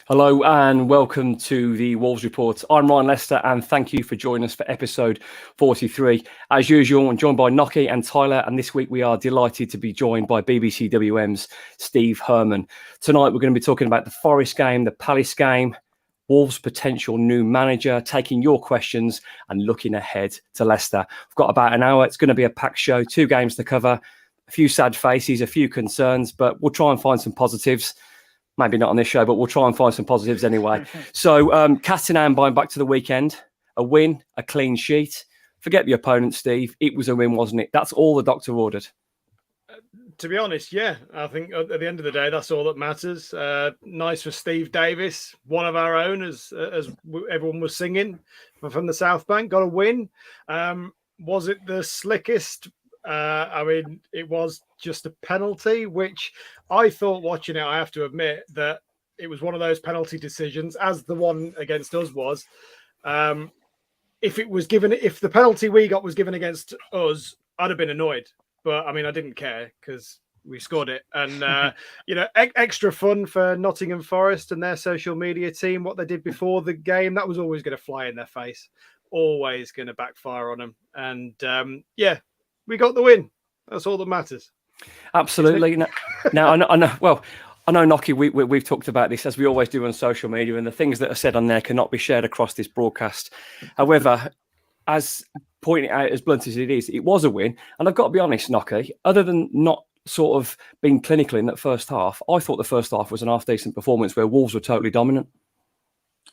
Hello and welcome to the Wolves Report. I'm Ryan Leicester and thank you for joining us for episode 43. As usual, I'm joined by Nocky and Tyler, and this week we are delighted to be joined by BBC WM's Steve Herman. Tonight we're going to be talking about the Forest game, the Palace game, Wolves' potential new manager, taking your questions and looking ahead to Leicester. We've got about an hour. It's going to be a packed show, 2 games to cover, a few sad faces, a few concerns, but we'll try and find some positives. Maybe not on this show, but we'll try and find some positives anyway. So, Castanan buying back to the weekend, a win, a clean sheet. Forget the opponent, Steve. It was a win, wasn't it? That's all the doctor ordered. To be honest, yeah. I think at the end of the day, that's all that matters. Nice for Steve Davis, one of our own, as everyone was singing from the South Bank. Got a win. Was it the slickest? I mean, it was just a penalty, which I thought watching it, I have to admit that it was one of those penalty decisions, as the one against us was. If the penalty we got was given against us, I'd have been annoyed. But I mean, I didn't care because we scored it. And, extra fun for Nottingham Forest and their social media team, what they did before the game, that was always going to fly in their face, always going to backfire on them. And, we got the win. That's all that matters. Absolutely. Now, I know. Well, I know, Nocky, we've talked about this as we always do on social media, and the things that are said on there cannot be shared across this broadcast. However, as pointing out as blunt as it is, it was a win. And I've got to be honest, Nocky, other than not sort of being clinical in that first half, I thought the first half was an half-decent performance where Wolves were totally dominant.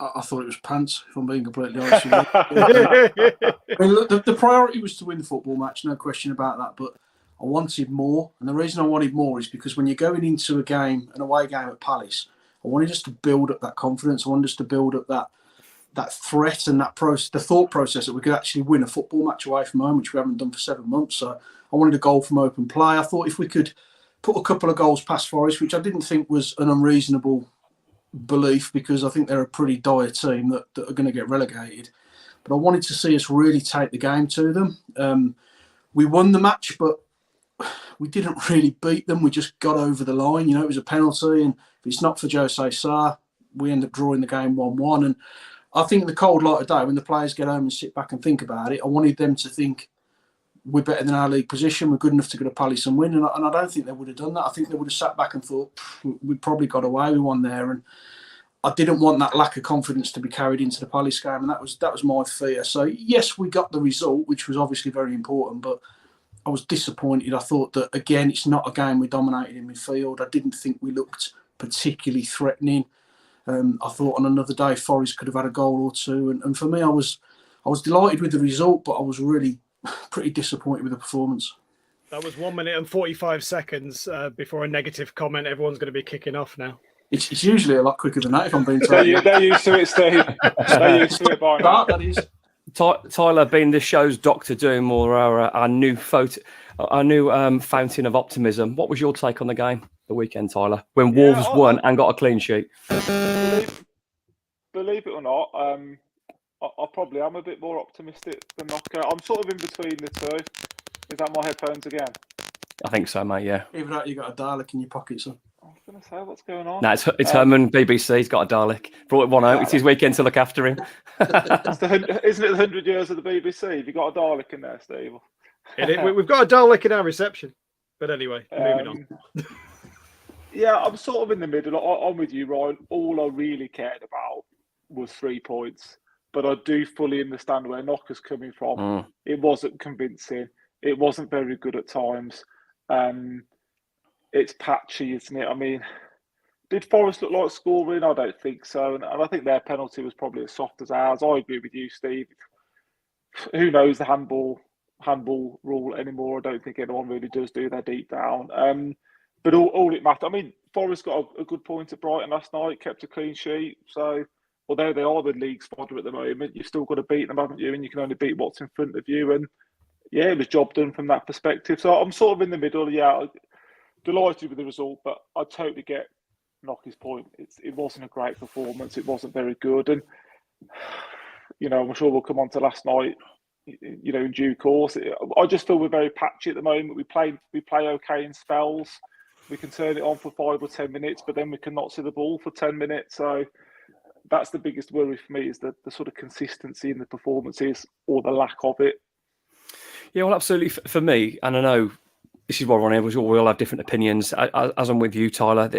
I thought it was pants, if I'm being completely honest with you. I mean, look, the priority was to win the football match, no question about that. But I wanted more. And the reason I wanted more is because when you're going into a game, an away game at Palace, I wanted us to build up that confidence. I wanted us to build up that threat and that the thought process that we could actually win a football match away from home, which we haven't done for 7 months. So I wanted a goal from open play. I thought if we could put a couple of goals past Forest, which I didn't think was an unreasonable belief, because I think they're a pretty dire team that are going to get relegated. But I wanted to see us really take the game to them. We won the match, but we didn't really beat them. We just got over the line. It was a penalty, and if it's not for Jose Sarr, we end up drawing the game 1-1. And I think in the cold light of day, when the players get home and sit back and think about it, I wanted them to think we're better than our league position, we're good enough to go to Palace and win. And I don't think they would have done that. I think they would have sat back and thought, we probably got away with one there. And I didn't want that lack of confidence to be carried into the Palace game, and that was my fear. So yes, we got the result, which was obviously very important, but I was disappointed. I thought that, again, it's not a game we dominated in midfield. I didn't think we looked particularly threatening. I thought on another day Forest could have had a goal or two, and for me, I was delighted with the result, but I was really pretty disappointed with the performance. That was 1 minute and 45 seconds before a negative comment. Everyone's going to be kicking off now. It's usually a lot quicker than that, if I'm being told. They're used to it, Steve. They're used to it by now. That is. Tyler, being the show's doctor, doing more our new fountain of optimism. What was your take on the game the weekend, Tyler, when Wolves won and got a clean sheet? Believe it or not, I probably am a bit more optimistic than Knocker. I'm sort of in between the two. Is that my headphones again? I think so, mate. Yeah. Even though you got a Dalek in your pocket, son. I was going to say, what's going on? No, it's Herman, BBC. He's got a Dalek. Brought one out. It's his weekend to look after him. Isn't it the 100 years of the BBC? Have you got a Dalek in there, Steve? We've got a Dalek in our reception. But anyway, moving on. Yeah, I'm sort of in the middle. I'm with you, Ryan. All I really cared about was 3 points. But I do fully understand where Knocker's coming from. It wasn't convincing. It wasn't very good at times. It's patchy, isn't it? I mean, did Forest look like scoring? I don't think so. And I think their penalty was probably as soft as ours. I agree with you, Steve. Who knows the handball rule anymore? I don't think anyone really does do their deep down. But all it matters, I mean, Forest got a good point at Brighton last night, kept a clean sheet. So although they are the league's fodder at the moment, you've still got to beat them, haven't you? And you can only beat what's in front of you. And yeah, it was job done from that perspective. So I'm sort of in the middle. Yeah, delighted with the result, but I totally get Knocky's point. It wasn't a great performance. It wasn't very good. And, I'm sure we'll come on to last night, in due course. I just feel we're very patchy at the moment. We play okay in spells. We can turn it on for 5 or 10 minutes, but then we can not see the ball for 10 minutes. So that's the biggest worry for me, is the sort of consistency in the performances or the lack of it. Yeah, well, absolutely. For me, and I know this is what we're on here, we all have different opinions. As I'm with you, Tyler,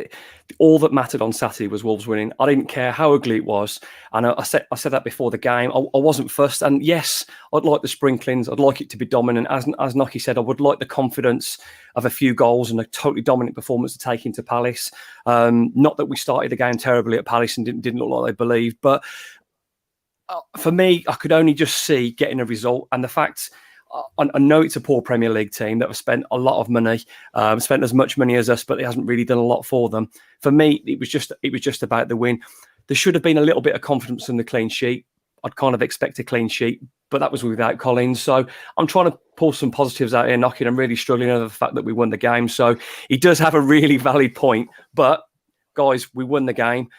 all that mattered on Saturday was Wolves winning. I didn't care how ugly it was. And I said that before the game. I wasn't fussed. And yes, I'd like the sprinklings. I'd like it to be dominant. As Nocky said, I would like the confidence of a few goals and a totally dominant performance to take into Palace. Not that we started the game terribly at Palace and didn't look like they believed. But for me, I could only just see getting a result. And the fact... I know it's a poor Premier League team that have spent a lot of money, spent as much money as us, but it hasn't really done a lot for them. For me, it was just about the win. There should have been a little bit of confidence in the clean sheet. I'd kind of expect a clean sheet, but that was without Collins. So I'm trying to pull some positives out here, Knocking. I'm really struggling over the fact that we won the game. So he does have a really valid point. But guys, we won the game.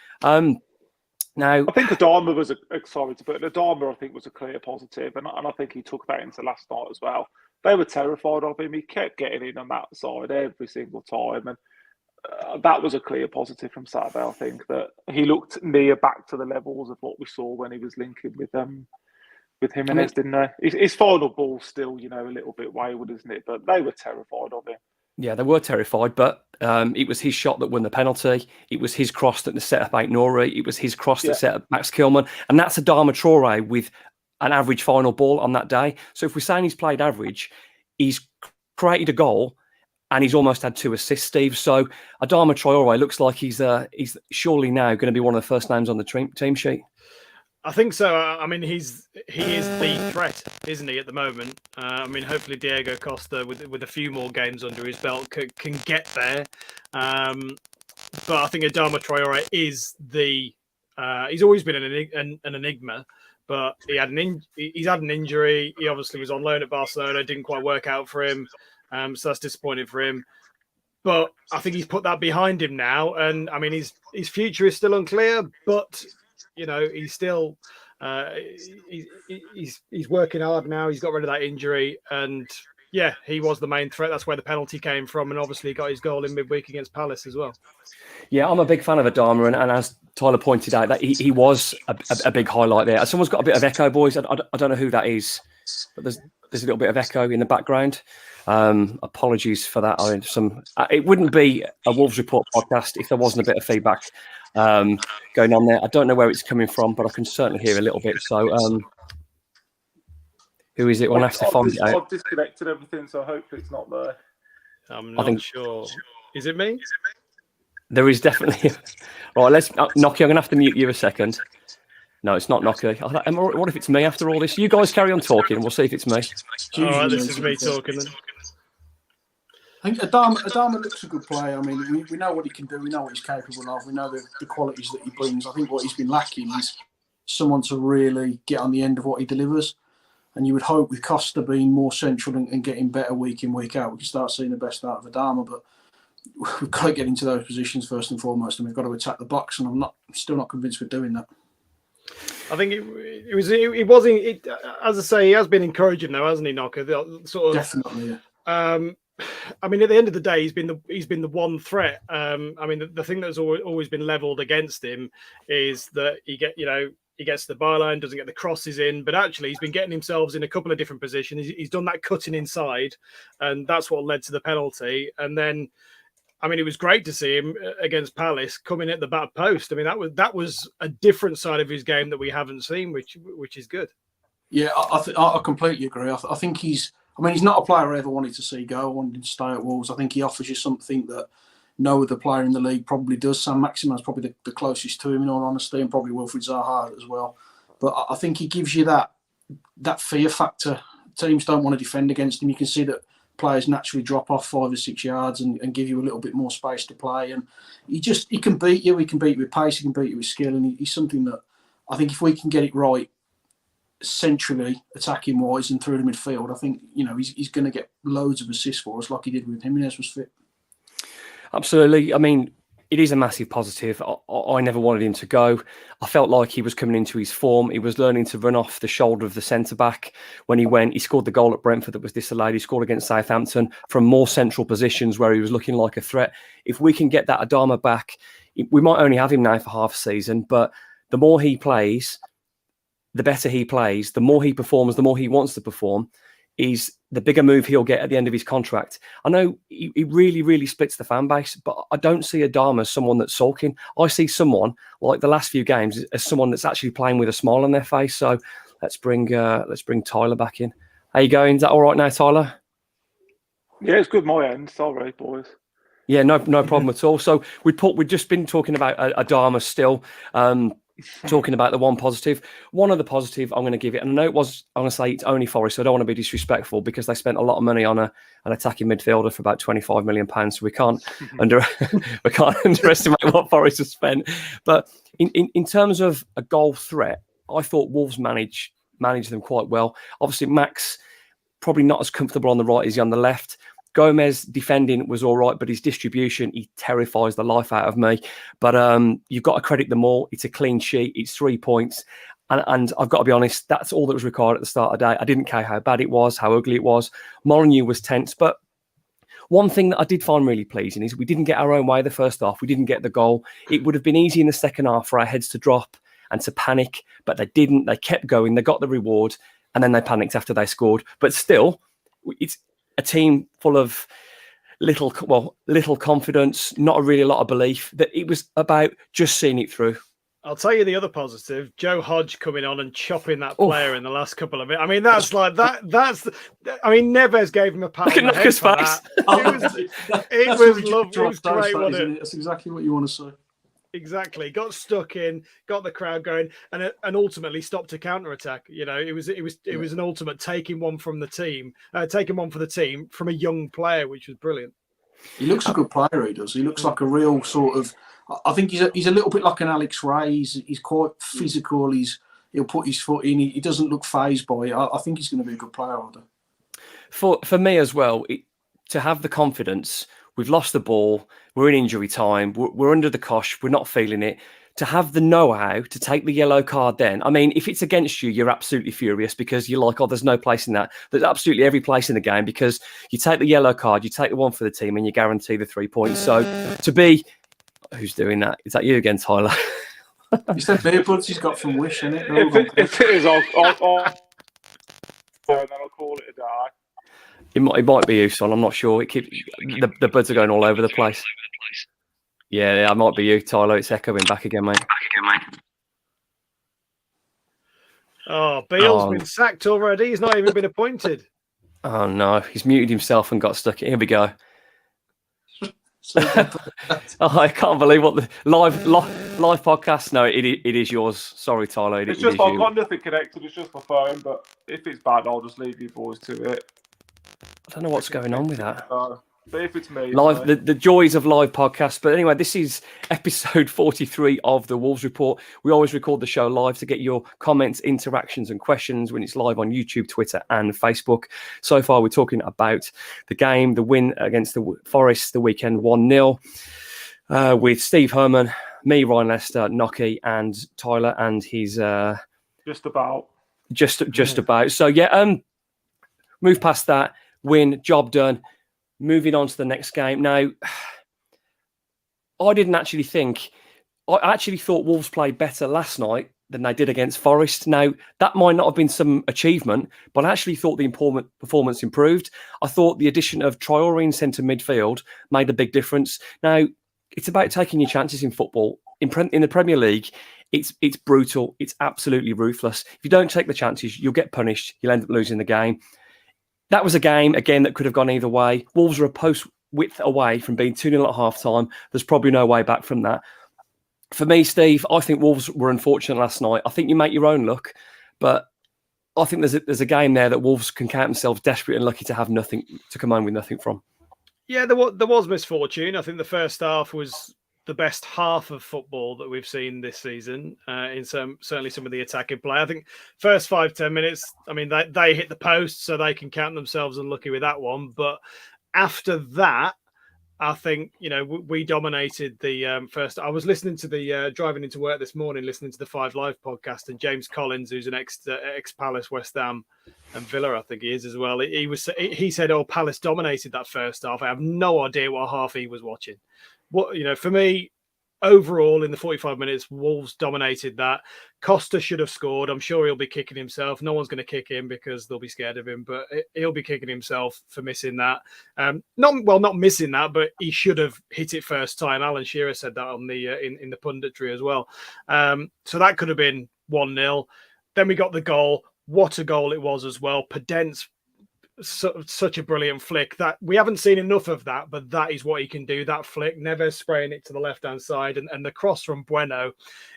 Now, I think Adama was Adama, I think, was a clear positive, and I think he took that into last night as well. They were terrified of him. He kept getting in on that side every single time, and that was a clear positive from Saturday. I think that he looked near back to the levels of what we saw when he was linking with Jimenez, didn't he? His final ball still, a little bit wayward, isn't it? But they were terrified of him. Yeah, they were terrified, but it was his shot that won the penalty. It was his cross that set up Aït-Nouri. It was his cross that set up Max Kilman. And that's Adama Traore with an average final ball on that day. So if we're saying he's played average, he's created a goal and he's almost had 2 assists, Steve. So Adama Traore looks like he's surely now going to be one of the first names on the team sheet. I think so. I mean, he is the threat, isn't he, at the moment? I mean, hopefully Diego Costa, with a few more games under his belt, can get there. But I think Adama Traore is he's always been an enigma. But he's had an injury. He obviously was on loan at Barcelona. Didn't quite work out for him. So that's disappointing for him. But I think he's put that behind him now. And I mean, his future is still unclear, but he's still he's working hard now. He's got rid of that injury, and yeah, he was the main threat. That's where the penalty came from, and obviously got his goal in midweek against Palace as well. Yeah, I'm a big fan of Adama, and as Tyler pointed out, that he was a big highlight there. Someone's got a bit of echo, boys. I don't know who that is, but there's a little bit of echo in the background. Apologies for that. It wouldn't be a Wolves Report podcast if there wasn't a bit of feedback going on there. I don't know where it's coming from, but I can certainly hear a little bit. So, who is it? We'll have to find it out. I've disconnected everything, so hopefully it's not there. I'm not sure. Is it me? There is definitely. Right, let's Nocky. I'm going to have to mute you a second. No, it's not Nocky. What if it's me after all this? You guys carry on talking, and we'll see if it's me. All right, this is me talking then. I think Adama looks a good player. I mean, we know what he can do. We know what he's capable of. We know the qualities that he brings. I think what he's been lacking is someone to really get on the end of what he delivers. And you would hope with Costa being more central and getting better week in, week out, we can start seeing the best out of Adama. But we've got to get into those positions first and foremost, and we've got to attack the box. And I'm still not convinced we're doing that. I think it wasn't. As I say, he has been encouraging though, hasn't he, Knocker? Definitely. Yeah. I mean, at the end of the day, he's been the one threat. I mean, the thing that's always been levelled against him is that he gets to the byline, doesn't get the crosses in, but actually he's been getting himself in a couple of different positions. He's done that cutting inside, and that's what led to the penalty. And then, I mean, it was great to see him against Palace coming at the back post. I mean, that was a different side of his game that we haven't seen, which is good. Yeah, I completely agree. I think he's not a player I ever wanted to see go. I wanted him to stay at Wolves. I think he offers you something that no other player in the league probably does. Sam Maximan's probably the closest to him, in all honesty, and probably Wilfried Zaha as well. But I think he gives you that fear factor. Teams don't want to defend against him. You can see that players naturally drop off 5 or 6 yards and give you a little bit more space to play. And he can beat you. He can beat you with pace. He can beat you with skill. And he's something that I think if we can get it right, centrally attacking wise and through the midfield, I think he's going to get loads of assists for us, like he did with Jimenez was fit. Absolutely. I mean, it is a massive positive. I never wanted him to go. I felt like he was coming into his form. He was learning to run off the shoulder of the centre-back when he went. He scored the goal at Brentford that was disallowed. He scored against Southampton from more central positions where he was looking like a threat. If we can get that Adama back, we might only have him now for half a season, but the more he plays, the better he plays, the more he performs, the more he wants to perform, is the bigger move he'll get at the end of his contract. I know he really, really splits the fan base, but I don't see Adama as someone that's sulking. I see someone, like the last few games, as someone that's actually playing with a smile on their face. So let's bring Tyler back in. How you going? Is that all right now, Tyler? Yeah, it's good my end. Sorry, boys. Yeah, no problem at all. So we've just been talking about Adama still. Talking about the one positive. One of the positive I'm going to give it, and I know I'm going to say it's only Forest, so I don't want to be disrespectful because they spent a lot of money on an attacking midfielder for about £25 million. So we can't underestimate what Forest has spent. But in terms of a goal threat, I thought Wolves managed them quite well. Obviously, Max probably not as comfortable on the right as he on the left. Gomez defending was all right, but his distribution, he terrifies the life out of me. But you've got to credit them all. It's a clean sheet. It's 3 points. And I've got to be honest, that's all that was required at the start of the day. I didn't care how bad it was, how ugly it was. Molineux was tense. But one thing that I did find really pleasing is we didn't get our own way the first half. We didn't get the goal. It would have been easy in the second half for our heads to drop and to panic, but they didn't. They kept going. They got the reward, and then they panicked after they scored. But still, it's a team full of little confidence, not really a lot of belief. That it was about just seeing it through. I'll tell you the other positive: Joe Hodge coming on and chopping that player in the last couple of minutes. I mean, that's like that. I mean, Neves gave him a pat. Look at Knocker's face. It was lovely. It was great, wasn't it? That's exactly what you want to say. Exactly. Got stuck in, got the crowd going, and ultimately stopped a counter attack. You know, it was an ultimate taking one for the team from a young player, which was brilliant. He looks a good player. He does. He looks like a real sort of. I think he's a little bit like an Alex Ray. He's quite physical. He'll put his foot in. He doesn't look fazed by it. I think he's going to be a good player. For me as well, to have the confidence. We've lost the ball. We're in injury time. We're under the cosh. We're not feeling it. To have the know-how to take the yellow card then. I mean, if it's against you, you're absolutely furious because you're like, oh, there's no place in that. There's absolutely every place in the game because you take the yellow card, you take the one for the team and you guarantee the 3 points. So to be... Who's doing that? Is that you again, Tyler? It's the beer buds he's got from Wish, isn't it? If it is, I'll and then I'll call it a day. It might be you, son. I'm not sure. It keeps the buds are going all over the place. Yeah, it might be you, Tyler. It's echoing back again, mate. Oh, Beale's been sacked already. He's not even been appointed. Oh no, he's muted himself and got stuck. Here we go. I can't believe what the live podcast. No, it is yours. Sorry, Tyler. It's just I've got nothing connected. It's just my phone. But if it's bad, I'll just leave you boys to it. I don't know what's going on with that. But if it's me, live, the joys of live podcasts. But anyway, this is episode 43 of the Wolves Report. We always record the show live to get your comments, interactions, and questions when it's live on YouTube, Twitter, and Facebook. So far, we're talking about the game, the win against the Forest the weekend, 1-0, with Steve Herman, me, Ryan Leicester, Nocky, and Tyler, and his just about. So yeah, move past that. Win, job done. Moving on to the next game. Now, I actually thought Wolves played better last night than they did against Forest. Now, that might not have been some achievement, but I actually thought the performance improved. I thought the addition of Traore in centre midfield made a big difference. Now, it's about taking your chances in football. In the Premier League, it's brutal. It's absolutely ruthless. If you don't take the chances, you'll get punished. You'll end up losing the game. That was a game, again, that could have gone either way. Wolves are a post-width away from being 2-0 at half-time. There's probably no way back from that. For me, Steve, I think Wolves were unfortunate last night. I think you make your own luck, but I think there's a game there that Wolves can count themselves desperate and lucky to have nothing, to come home with nothing from. Yeah, there was misfortune. I think the first half was the best half of football that we've seen this season in certainly some of the attacking play. I think first 5-10 minutes, I mean, they hit the post, so they can count themselves unlucky with that one. But after that, I think, we dominated the first. I was listening to the driving into work this morning, listening to the 5 Live podcast, and James Collins, who's an ex Palace, West Ham, and Villa, I think he is as well. He said, "Oh, Palace dominated that first half." I have no idea what half he was watching. For me, overall in the 45 minutes, Wolves dominated that. Costa should have scored. I'm sure he'll be kicking himself. No one's going to kick him because they'll be scared of him, but he'll be kicking himself for missing that. Not missing that, but he should have hit it first time. Alan Shearer said that on the in the punditry as well. So that could have been 1-0. Then we got the goal. What a goal it was as well. Podence, such a brilliant flick. That we haven't seen enough of that, but that is what he can do. That flick, never spraying it to the left-hand side, and the cross from Bueno.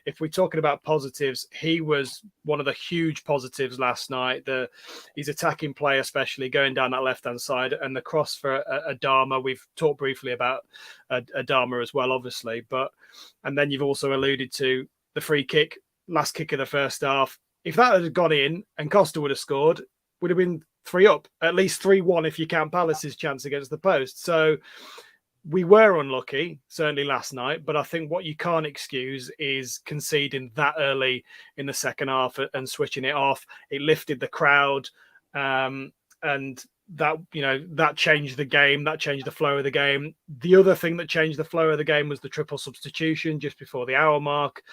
If we're talking about positives, he was one of the huge positives last night. His attacking play, especially going down that left-hand side, and the cross for Adama. We've talked briefly about Adama as well, obviously, and then you've also alluded to the free kick, last kick of the first half. If that had gone in and Costa would have scored, would have been 3 up, at least 3-1 if you count Palace's chance against the post. So we were unlucky, certainly last night, but I think what you can't excuse is conceding that early in the second half and switching it off. It lifted the crowd, and that changed the game. That changed the flow of the game. The other thing that changed the flow of the game was the triple substitution just before the hour mark.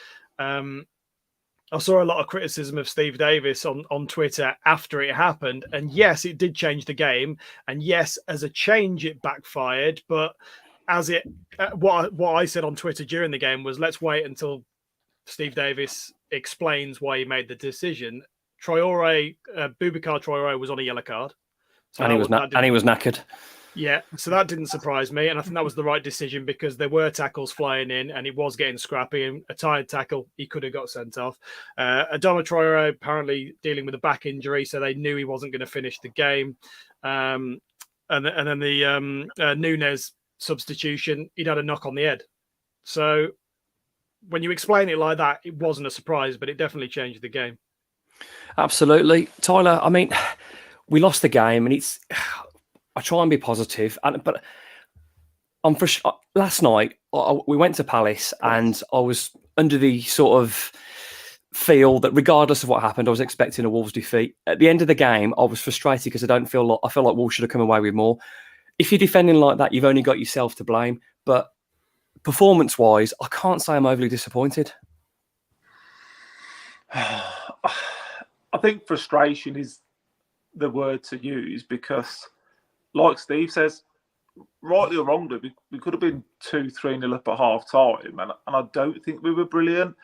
I saw a lot of criticism of Steve Davis on Twitter after it happened. And yes, it did change the game. And yes, as a change, it backfired. But what I said on Twitter during the game was, let's wait until Steve Davis explains why he made the decision. Boubacar Traore was on a yellow card. So and he was knackered. Yeah, so that didn't surprise me, and I think that was the right decision because there were tackles flying in, and it was getting scrappy. And a tired tackle, he could have got sent off. Adama Traore apparently dealing with a back injury, so they knew he wasn't going to finish the game. And then the Núñez substitution, he'd had a knock on the head. So when you explain it like that, it wasn't a surprise, but it definitely changed the game. Absolutely, Tyler. I mean, we lost the game, and I try and be positive, but last night we went to Palace, and I was under the sort of feel that regardless of what happened, I was expecting a Wolves defeat. At the end of the game, I was frustrated because I feel like Wolves should have come away with more. If you're defending like that, you've only got yourself to blame. But performance-wise, I can't say I'm overly disappointed. I think frustration is the word to use because, like Steve says, rightly or wrongly, we could have been 2-3-0 up at half time, and I don't think we were brilliant.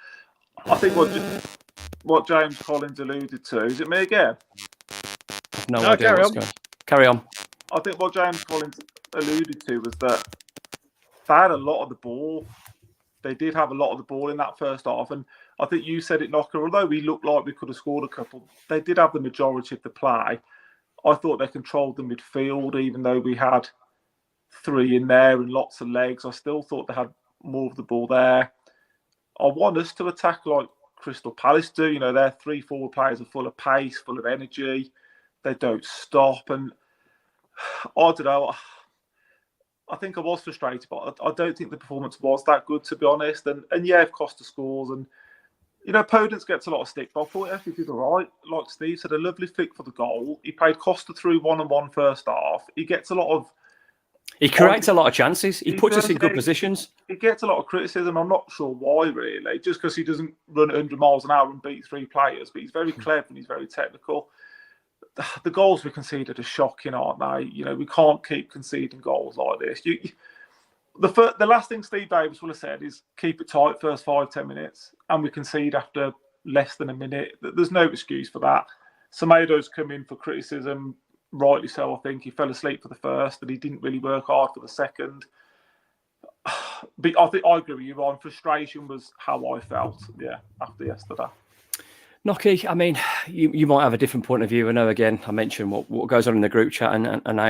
I think what James Collins alluded to, is it me again? No idea what's going on. Carry on. I think what James Collins alluded to was that they had a lot of the ball. They did have a lot of the ball in that first half, and I think you said it, Knocker, although we looked like we could have scored a couple, they did have the majority of the play. I thought they controlled the midfield, even though we had 3 in there and lots of legs. I still thought they had more of the ball there. I want us to attack like Crystal Palace do. Their 3 forward players are full of pace, full of energy. They don't stop. And I don't know. I think I was frustrated, but I don't think the performance was that good, to be honest. And yeah, if Costa scores and Podence gets a lot of stick, but I thought he actually did all right. Like Steve said, a lovely flick for the goal. He played Costa through 1-on-1 first half. He gets a lot of... He creates a lot of chances. He puts us in good positions. He gets a lot of criticism. I'm not sure why, really. Just because he doesn't run 100 miles an hour and beat 3 players. But he's very clever and he's very technical. The goals we conceded are shocking, aren't they? We can't keep conceding goals like this. The last thing Steve Davis will have said is keep it tight first 5-10 minutes, and we concede after less than a minute. There's no excuse for that. Semedo's come in for criticism, rightly so. I think he fell asleep for the first, and he didn't really work hard for the second. But I think I agree with you, Ryan. Frustration was how I felt, after yesterday. Nocky, I mean, you might have a different point of view. I know, again, I mentioned what goes on in the group chat and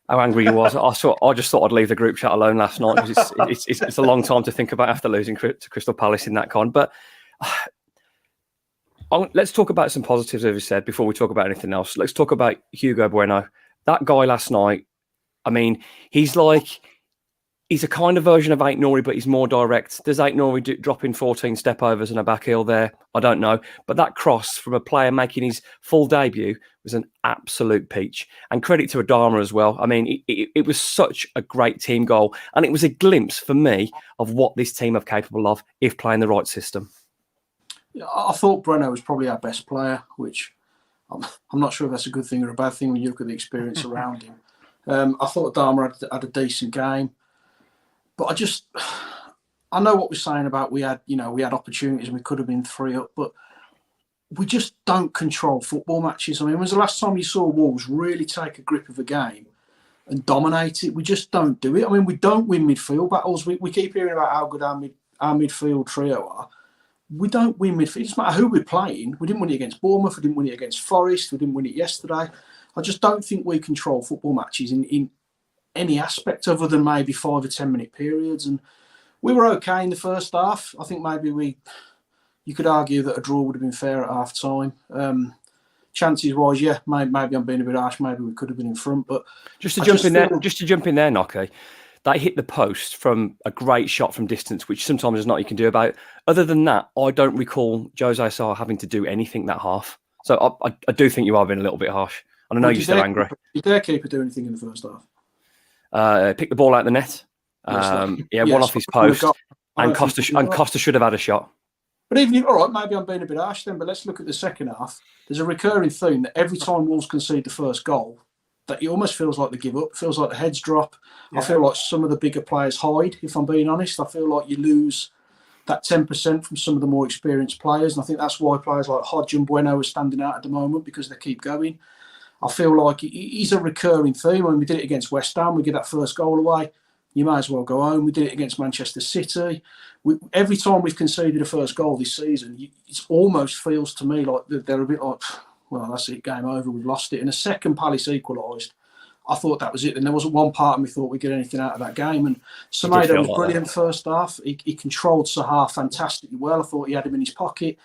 how angry he was. I just thought I'd leave the group chat alone last night because it's a long time to think about after losing to Crystal Palace in that con. But let's talk about some positives, as we said, before we talk about anything else. Let's talk about Hugo Bueno. That guy last night I mean, he's a kind of version of E43, but he's more direct. Does E43 drop in 14 stepovers and a back heel there? I don't know. But that cross from a player making his full debut was an absolute peach. And credit to Adama as well. I mean, it was such a great team goal. And it was a glimpse for me of what this team are capable of if playing the right system. I thought Breno was probably our best player, which I'm not sure if that's a good thing or a bad thing when you look at the experience around him. I thought Adama had a decent game. But I know what we're saying about we had opportunities and we could have been 3 up, but we just don't control football matches. I mean, when was the last time you saw Wolves really take a grip of a game and dominate it? We just don't do it. I mean, we don't win midfield battles. We keep hearing about how good our midfield trio are. We don't win midfield. It doesn't matter who we're playing. We didn't win it against Bournemouth. We didn't win it against Forest. We didn't win it yesterday. I just don't think we control football matches in any aspect other than maybe 5 or 10 minute periods. And we were okay in the first half. I think maybe you could argue that a draw would have been fair at half time. Chances wise, yeah, maybe I'm being a bit harsh. Maybe we could have been in front. But just to jump in there, Nocky, that hit the post from a great shot from distance, which sometimes there's not you can do about. Other than that, I don't recall Jose Sarr having to do anything that half. So I do think you are being a little bit harsh. And I know you're still angry. Did their keeper do anything in the first half? Picked the ball out of the net. One off his post. And Costa should have had a shot. But even if, all right, maybe I'm being a bit harsh then, but let's look at the second half. There's a recurring theme that every time Wolves concede the first goal, that it almost feels like they give up. It feels like the heads drop. Yeah. I feel like some of the bigger players hide, if I'm being honest. I feel like you lose that 10% from some of the more experienced players. And I think that's why players like Hodge and Bueno are standing out at the moment, because they keep going. I feel like he's a recurring theme. When we did it against West Ham, we get that first goal away, you might as well go home. We did it against Manchester City. Every time we've conceded a first goal this season, it almost feels to me like they're a bit like, well, that's it, game over, we've lost it. And the second Palace equalised, I thought that was it. And there wasn't one part of me thought we'd get anything out of that game. And Semedo was brilliant first half. He controlled Sahar fantastically well. I thought he had him in his pocket.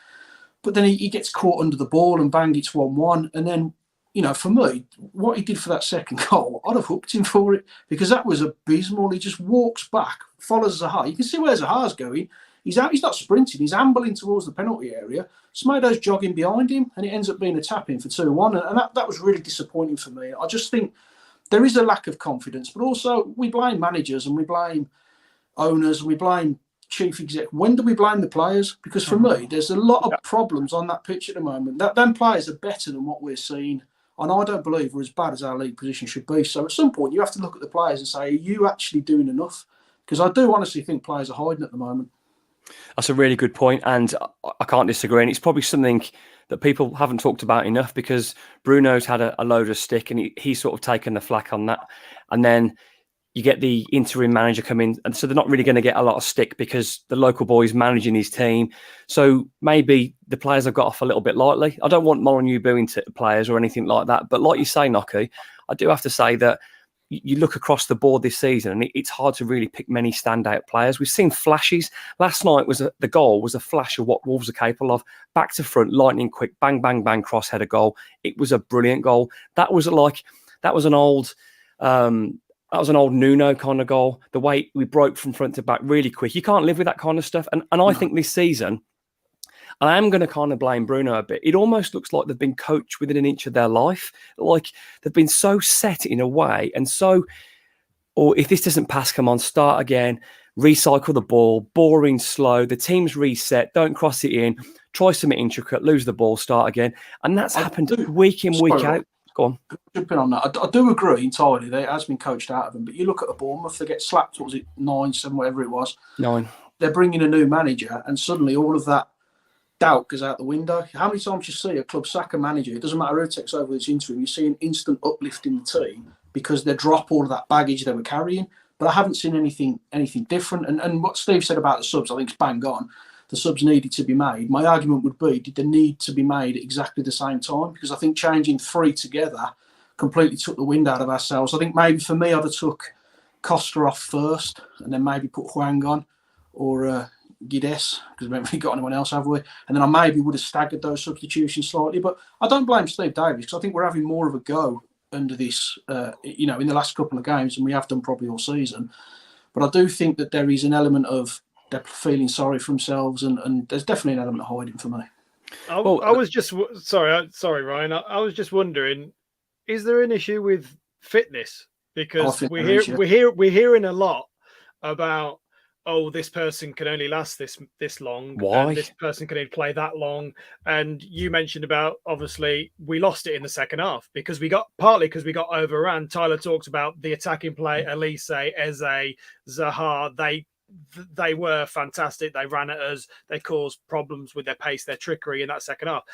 But then he gets caught under the ball and bang, it's 1-1. And then, you know, for me, what he did for that second goal, I'd have hooked him for it, because that was abysmal. He just walks back, follows Zaha. You can see where Zaha's going. He's not sprinting. He's ambling towards the penalty area. Semedo's jogging behind him, and it ends up being a tap-in for 2-1. And that was really disappointing for me. I just think there is a lack of confidence, but also we blame managers and we blame owners and we blame chief exec. When do we blame the players? Because for me, there's a lot of problems on that pitch at the moment. Them players are better than what we're seeing. And I don't believe we're as bad as our league position should be. So at some point, you have to look at the players and say, are you actually doing enough? Because I do honestly think players are hiding at the moment. That's a really good point, and I can't disagree. And it's probably something that people haven't talked about enough, because Bruno's had a load of stick, and he's sort of taken the flak on that. And then you get the interim manager come in, and so they're not really going to get a lot of stick because the local boy's managing his team. So maybe the players have got off a little bit lightly. I don't want Molineux booing to players or anything like that, but like you say, Nocky, I do have to say that you look across the board this season and it's hard to really pick many standout players. We've seen flashes. Last night the goal was a flash of what Wolves are capable of. Back to front, lightning quick, bang, bang, bang, cross-header goal. It was a brilliant goal. That was an old Nuno kind of goal. The way we broke from front to back really quick. You can't live with that kind of stuff. And I think this season, I am going to kind of blame Bruno a bit. It almost looks like they've been coached within an inch of their life. Like they've been so set in a way. And so, or if this doesn't pass, come on, start again, recycle the ball, boring, slow. The team's reset, don't cross it in, try something intricate, lose the ball, start again. And that's happened week in, week out. Go on. Jumping on that, I do agree entirely. It has been coached out of them. But you look at a Bournemouth, they get slapped, what was it, 9-7, whatever it was. 9. They're bringing a new manager, and suddenly all of that doubt goes out the window. How many times you see a club sack a manager? It doesn't matter who takes over this interim. You see an instant uplift in the team because they drop all of that baggage they were carrying. But I haven't seen anything different. And what Steve said about the subs, I think, is bang on. The subs needed to be made. My argument would be, did they need to be made at exactly the same time? Because I think changing 3 together completely took the wind out of ourselves. I think maybe for me, I'd have took Costa off first and then maybe put Hwang on or Guedes, because we haven't really got anyone else, have we? And then I maybe would have staggered those substitutions slightly. But I don't blame Steve Davies, because I think we're having more of a go under this, in the last couple of games, and we have done probably all season. But I do think that there is an element of they're feeling sorry for themselves, and there's definitely an element of hiding for me. I was just sorry, Ryan. I was just wondering, is there an issue with fitness? Because we're hearing a lot about, oh, this person can only last this long. Why? And this person can only play that long. And you mentioned about, obviously, we lost it in the second half because we got overrun. Tyler talks about the attacking play, Elise, Eze, Zaha. They were fantastic. They ran at us. They caused problems with their pace, their trickery in that second half.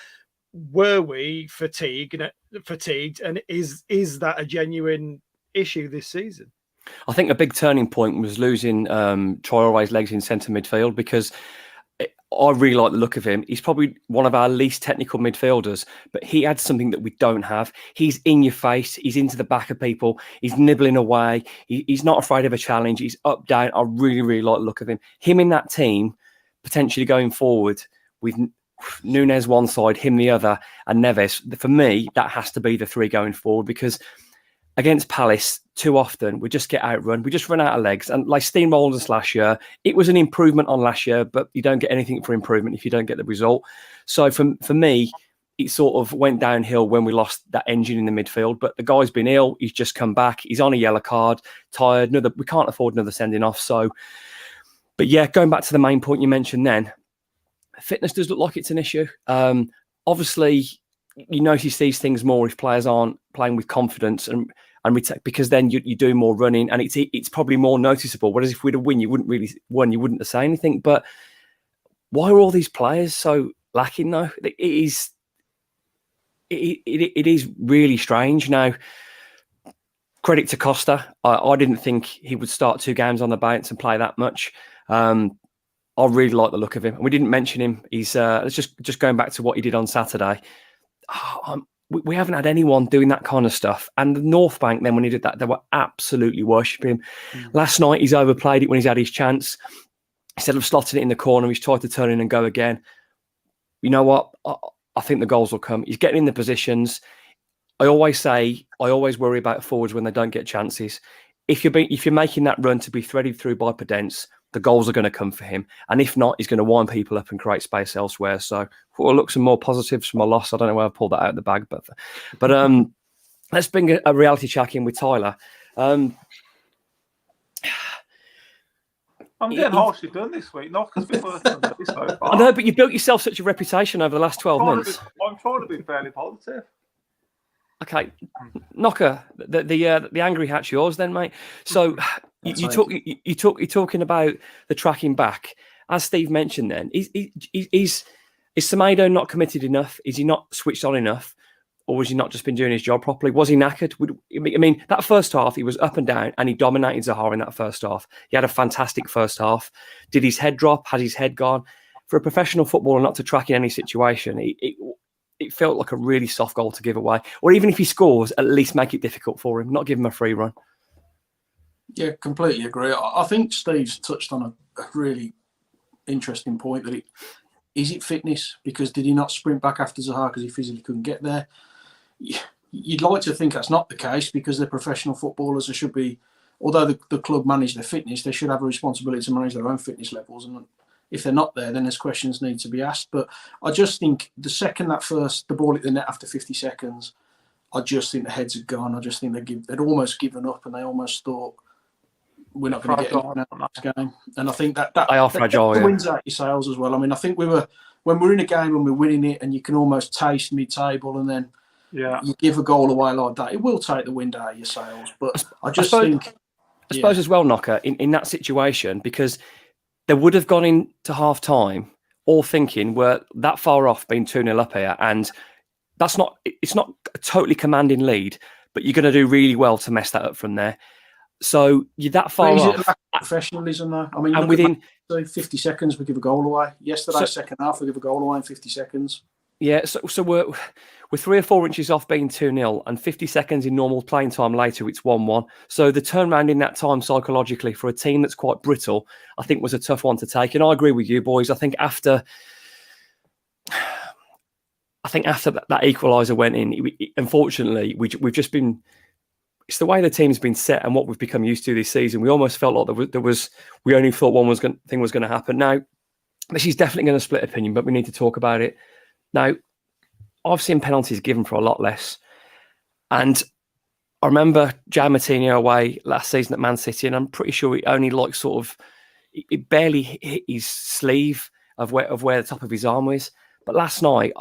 Were we fatigued? And is that a genuine issue this season? I think a big turning point was losing Traore's legs in centre midfield, because I really like the look of him. He's probably one of our least technical midfielders, but he adds something that we don't have. He's in your face. He's into the back of people. He's nibbling away. He's not afraid of a challenge. He's up, down. I really, really like the look of him. Him in that team, potentially going forward with Núñez one side, him the other, and Neves. For me, that has to be the three going forward, because against Palace, too often we just get outrun. We just run out of legs. And like steamrolled us last year, it was an improvement on last year, but you don't get anything for improvement if you don't get the result. So for me, it sort of went downhill when we lost that engine in the midfield. But the guy's been ill. He's just come back. He's on a yellow card, tired. We can't afford another sending off. So, but yeah, going back to the main point you mentioned then, fitness does look like it's an issue. Obviously, you notice these things more if players aren't playing with confidence and because then you do more running, and it's probably more noticeable. Whereas if we'd have won, you wouldn't have said anything. But why are all these players so lacking though? It is really strange. Now, credit to Costa. I didn't think he would start 2 games on the bounce and play that much. I really like the look of him. And we didn't mention him. He's let's just going back to what he did on Saturday. We haven't had anyone doing that kind of stuff. And the North Bank, then when he did that, they were absolutely worshipping him. Last night, he's overplayed it when he's had his chance. Instead of slotting it in the corner, he's tried to turn in and go again. You know what? I think the goals will come. He's getting in the positions. I always worry about forwards when they don't get chances. If you're making that run to be threaded through by Podence, the goals are going to come for him. And if not, he's going to wind people up and create space elsewhere. So we'll look some more positives from a loss. I don't know where I pulled that out of the bag, but let's bring a reality check in with Tyler. I'm getting harshly done this week, not because we've worked on this so far. I know, but you built yourself such a reputation over the last 12 months. I'm trying to be fairly positive. Okay, Knocker, the angry hat's yours then, mate. So you're talking about the tracking back. As Steve mentioned then, is Semedo not committed enough? Is he not switched on enough? Or has he not just been doing his job properly? Was he knackered? I mean, that first half, he was up and down and he dominated Zaha in that first half. He had a fantastic first half. Did his head drop? Had his head gone? For a professional footballer not to track in any situation, it felt like a really soft goal to give away. Or even if he scores, at least make it difficult for him, not give him a free run. Yeah, completely agree. I think Steve's touched on a really interesting point, that is it fitness? Because did he not sprint back after Zaha because he physically couldn't get there? You'd like to think that's not the case, because they're professional footballers. There should be, although the club manage their fitness, they should have a responsibility to manage their own fitness levels. And if they're not there, then there's questions need to be asked. But I just think the second the ball hit the net after 50 seconds, I just think the heads had gone. I just think they'd almost given up, and they almost thought, we're not going to get anything out of this game. And I think that wins out your sails as well. I mean, I think when we're in a game and we're winning it, and you can almost taste mid-table, and then you give a goal away like that, it will take the wind out of your sails. But I suppose as well, Knocker, in that situation, because they would have gone into half-time all thinking we're that far off being 2-0 up here, and it's not a totally commanding lead, but you're going to do really well to mess that up from there. So you're that far off. Professionalism, though. I mean, and within 50 seconds, we give a goal away. Yesterday, second half, we give a goal away in 50 seconds. Yeah, so we're 3 or 4 inches off being 2-0, and 50 seconds in normal playing time later, it's 1-1. So the turnaround in that time psychologically for a team that's quite brittle, I think was a tough one to take. And I agree with you, boys. I think after I think after that equaliser went in, unfortunately, we've just been. It's the way the team's been set and what we've become used to this season. We almost felt like there was. We only thought thing was going to happen. Now, this is definitely going to split opinion, but we need to talk about it. Now, I've seen penalties given for a lot less, and I remember Jao Moutinho away last season at Man City, and I'm pretty sure he only it barely hit his sleeve of where the top of his arm was. But last night,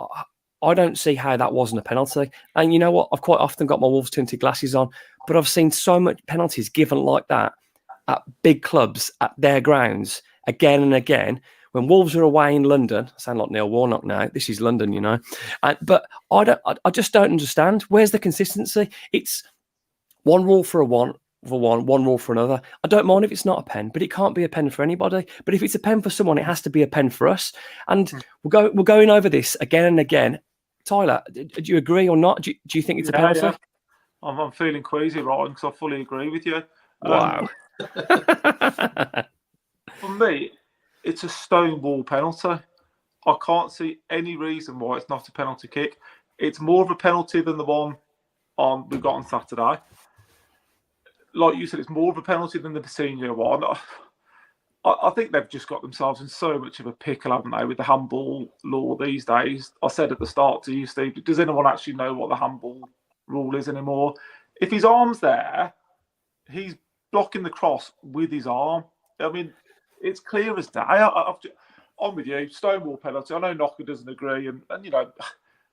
I don't see how that wasn't a penalty. And you know what? I've quite often got my Wolves tinted glasses on, but I've seen so much penalties given like that at big clubs, at their grounds, again and again. When Wolves are away in London, I sound like Neil Warnock now. This is London, you know. But I just don't understand. Where's the consistency? It's one rule for one rule for another. I don't mind if it's not a pen, but it can't be a pen for anybody. But if it's a pen for someone, it has to be a pen for us. And we're going over this again and again. Tyler, do you agree or not? Do you think it's a penalty? Yeah. I'm feeling queasy, Ryan, because I fully agree with you. Wow. For me, it's a stonewall penalty. I can't see any reason why it's not a penalty kick. It's more of a penalty than the one we got on Saturday. Like you said, it's more of a penalty than the senior one. I think they've just got themselves in so much of a pickle, haven't they, with the handball law these days. I said at the start to you, Steve, does anyone actually know what the handball rule is anymore? If his arm's there, he's blocking the cross with his arm. I mean, it's clear as day. I'm with you, stonewall penalty. I know Knocker doesn't agree, and you know,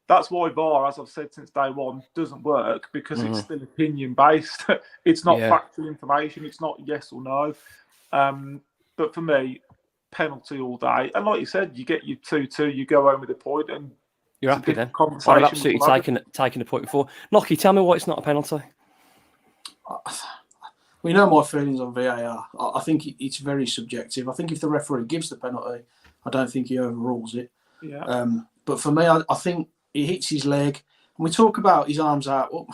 that's why VAR, as I've said since day one, doesn't work, because it's still opinion-based. It's not factual information. It's not yes or no. But for me, penalty all day. And like you said, you get your 2-2, you go home with a point, and you're happy then. I've absolutely taken a point before. Nocky, tell me why it's not a penalty. We know my feelings on VAR. I think it's very subjective. I think if the referee gives the penalty, I don't think he overrules it. Yeah. But for me, I think he hits his leg. And we talk about his arms out. Well,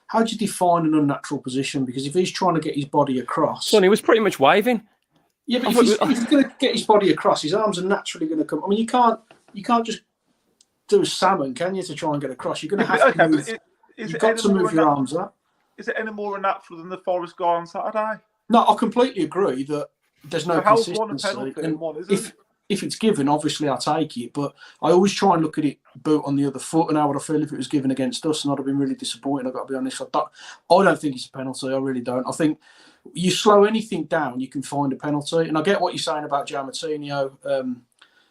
how do you define an unnatural position? Because if he's trying to get his body across... Well, he was pretty much waving. Yeah, but if he's going to get his body across, his arms are naturally going to come. I mean, you can't just do a salmon, can you, to try and get across? You're going to have to move. You've got to move your arms up. Is it any more unnatural than the Forest guy on Saturday? No, I completely agree that there's no consistency. One a penalty and one isn't? If it's given, obviously I'll take it. But I always try and look at it boot on the other foot, and how would I feel if it was given against us? And I'd have been really disappointed. I've got to be honest. I don't think it's a penalty. I really don't. I think you slow anything down, you can find a penalty. And I get what you're saying about Jao Moutinho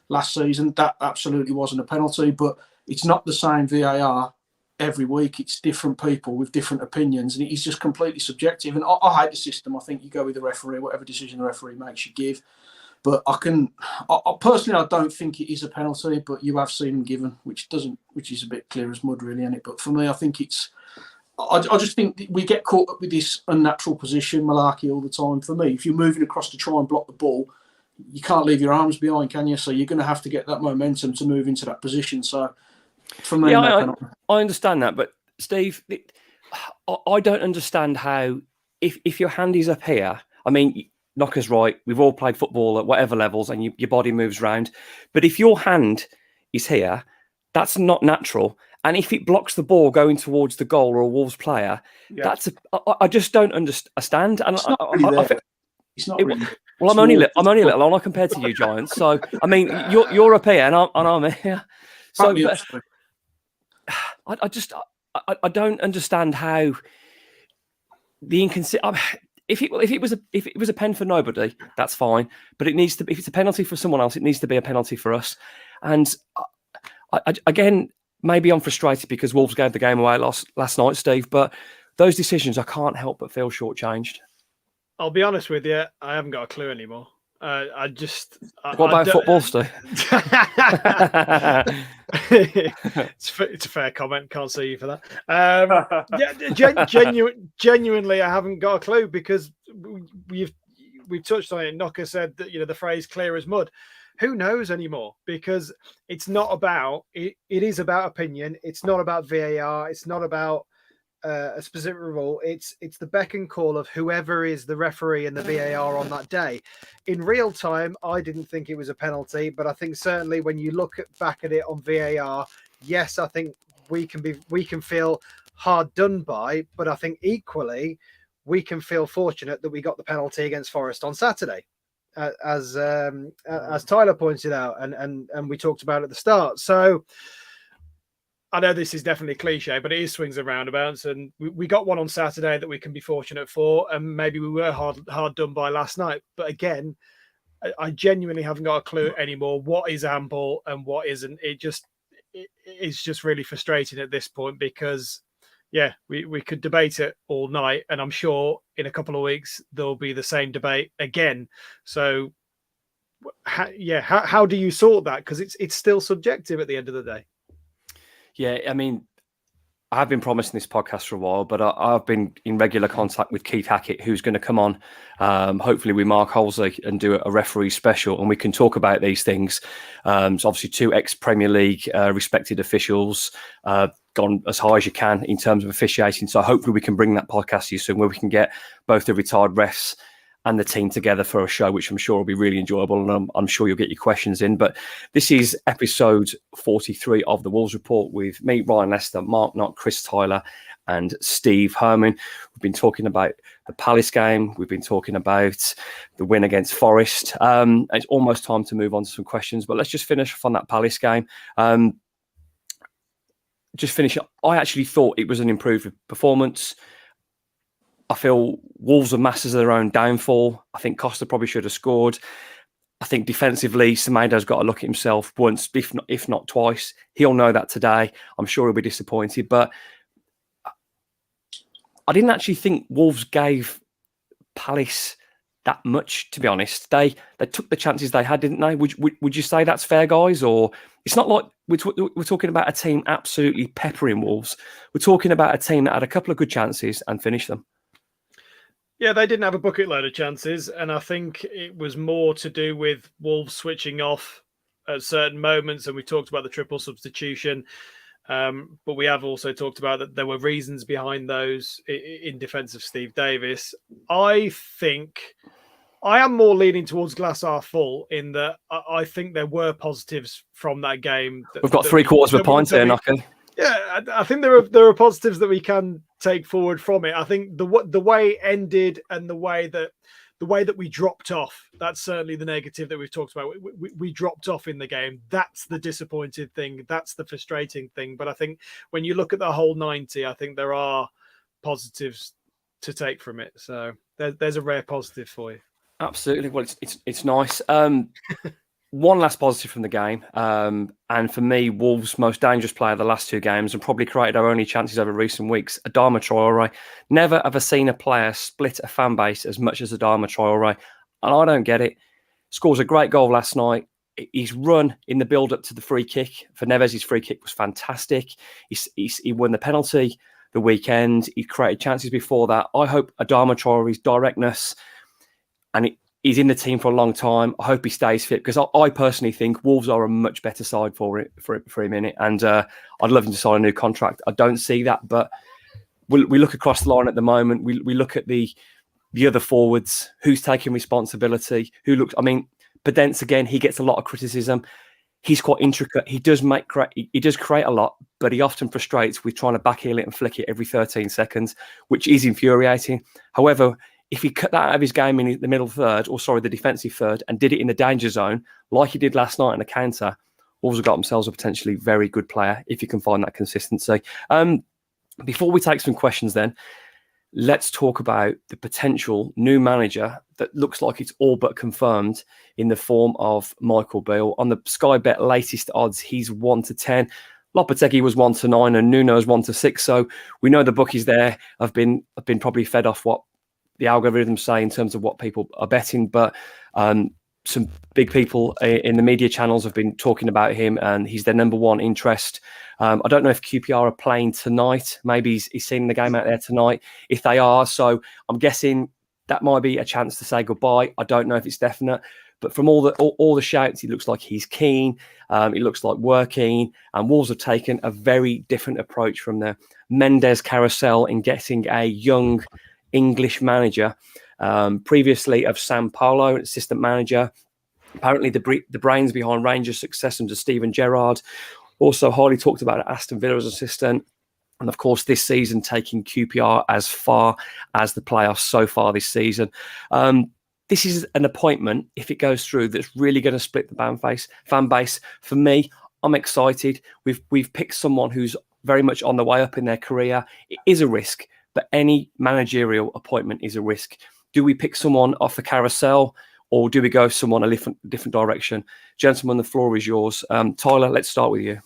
last season. That absolutely wasn't a penalty, but it's not the same VAR every week. It's different people with different opinions, and it's just completely subjective. And I hate the system. I think you go with the referee, whatever decision the referee makes, you give. But I personally, I don't think it is a penalty, but you have seen them given, which is a bit clear as mud, really, isn't it? But for me, I think I just think we get caught up with this unnatural position malarkey all the time. For me, if you're moving across to try and block the ball, you can't leave your arms behind, can you? So you're going to have to get that momentum to move into that position. So for me, I understand that, but Steve, I don't understand how if your hand is up here, I mean, Knocker's right. We've all played football at whatever levels, and your body moves around. But if your hand is here, that's not natural. And if it blocks the ball going towards the goal or a Wolves player, I just don't understand. And it's not really there. It's not really. Well, I'm only a little on compared to you, Giants. So I mean, you're up here and I'm here. So I don't understand how the inconsistent. If it was a pen for nobody, that's fine. But it needs to be, if it's a penalty for someone else, it needs to be a penalty for us. And again, maybe I'm frustrated because Wolves gave the game away last night, Steve. But those decisions, I can't help but feel shortchanged. I'll be honest with you, I haven't got a clue anymore. What about football, Steve? It's a fair comment. Can't see you for that. Genuinely, I haven't got a clue because we've touched on it. Knocker said that the phrase "clear as mud." Who knows anymore? Because it's not about it. It is about opinion. It's not about VAR. It's not about a specific rule. It's the beck and call of whoever is the referee and the VAR on that day. In real time, I didn't think it was a penalty, but I think certainly when you look back at it on VAR, yes, I think we can feel hard done by, but I think equally we can feel fortunate that we got the penalty against Forest on Saturday, as Tyler pointed out, and we talked about at the start. So I know this is definitely cliche, but it is swings and roundabouts, and we got one on Saturday that we can be fortunate for, and maybe we were hard done by last night. But again, I genuinely haven't got a clue anymore what is ample and what isn't. It's just really frustrating at this point because, yeah, we could debate it all night, and I'm sure in a couple of weeks there'll be the same debate again. So, how do you sort that? Because it's still subjective at the end of the day. Yeah, I mean, I've been promising this podcast for a while, but I've been in regular contact with Keith Hackett, who's going to come on, hopefully with Mark Halsey, and do a referee special, and we can talk about these things. So obviously, two ex-Premier League respected officials, gone as high as you can in terms of officiating. So hopefully we can bring that podcast to you soon, where we can get both the retired refs and the team together for a show, which I'm sure will be really enjoyable, and I'm sure you'll get your questions in. But this is episode 43 of the Wolves Report with me, Ryan Leicester, Mark Knott, Chris Tyler, and Steve Herman. We've been talking about the Palace game. We've been talking about the win against Forest. It's almost time to move on to some questions, but let's just finish off on that Palace game. Just finish. I actually thought it was an improved performance. I feel Wolves are masters of their own downfall. I think Costa probably should have scored. I think defensively, Semedo's got to look at himself once, if not twice. He'll know that today. I'm sure he'll be disappointed. But I didn't actually think Wolves gave Palace that much, to be honest. They took the chances they had, didn't they? Would you say that's fair, guys? Or it's not like we're talking about a team absolutely peppering Wolves. We're talking about a team that had a couple of good chances and finished them. Yeah, they didn't have a bucket load of chances, and I think it was more to do with Wolves switching off at certain moments, and we talked about the triple substitution, but we have also talked about that there were reasons behind those in defence of Steve Davis. I think I am more leaning towards glass half full in that I think there were positives from that game. We've got 3/4 of a pint here, Knocker. Yeah, I think there are positives that we can take forward from it. I think the way it ended and the way that we dropped off, that's certainly the negative that we've talked about. We dropped off in the game. That's the disappointed thing. That's the frustrating thing. But I think when you look at the whole 90, I think there are positives to take from it. So there's a rare positive for you. Absolutely. Well, it's nice. One last positive from the game, and for me, Wolves' most dangerous player of the last two games, and probably created our only chances over recent weeks, Adama Traore. Never have I seen a player split a fan base as much as Adama Traore, and I don't get it. Scores a great goal last night. His run in the build-up to the free kick for Neves, his free kick was fantastic. He won the penalty the weekend. He created chances before that. I hope Adama Traore's directness, and he's in the team for a long time. I hope he stays fit, because I personally think Wolves are a much better side for him in it. And I'd love him to sign a new contract. I don't see that, but we look across the line at the moment. We look at the other forwards, who's taking responsibility, Podence, again, he gets a lot of criticism. He's quite intricate. He does create a lot, but he often frustrates with trying to backheel it and flick it every 13 seconds, which is infuriating. However, if he cut that out of his game in the the defensive third, and did it in the danger zone, like he did last night in a counter, Wolves have got themselves a potentially very good player, if you can find that consistency. Before we take some questions then, let's talk about the potential new manager that looks like it's all but confirmed in the form of Michael Beale. On the Sky Bet latest odds, he's 1-10. Lopetegui was 1-9 and Nuno's 1-6. So we know the bookies there have been probably fed off what the algorithms say in terms of what people are betting, but some big people in the media channels have been talking about him, and he's their number one interest. I don't know if QPR are playing tonight. Maybe he's seen the game out there tonight. If they are, so I'm guessing that might be a chance to say goodbye. I don't know if it's definite, but from all the shouts, he looks like he's keen. It looks like working, and Wolves have taken a very different approach from the Mendes carousel in getting a young English manager, previously of Sao Paulo, assistant manager. Apparently the brains behind Rangers' success under Steven Gerrard. Also highly talked about at Aston Villa as assistant. And of course, this season taking QPR as far as the playoffs so far this season. This is an appointment, if it goes through, that's really going to split the fan base. For me, I'm excited. We've picked someone who's very much on the way up in their career. It is a risk, but any managerial appointment is a risk. Do we pick someone off the carousel, or do we go someone a different direction? Gentlemen, the floor is yours. Tyler, let's start with you.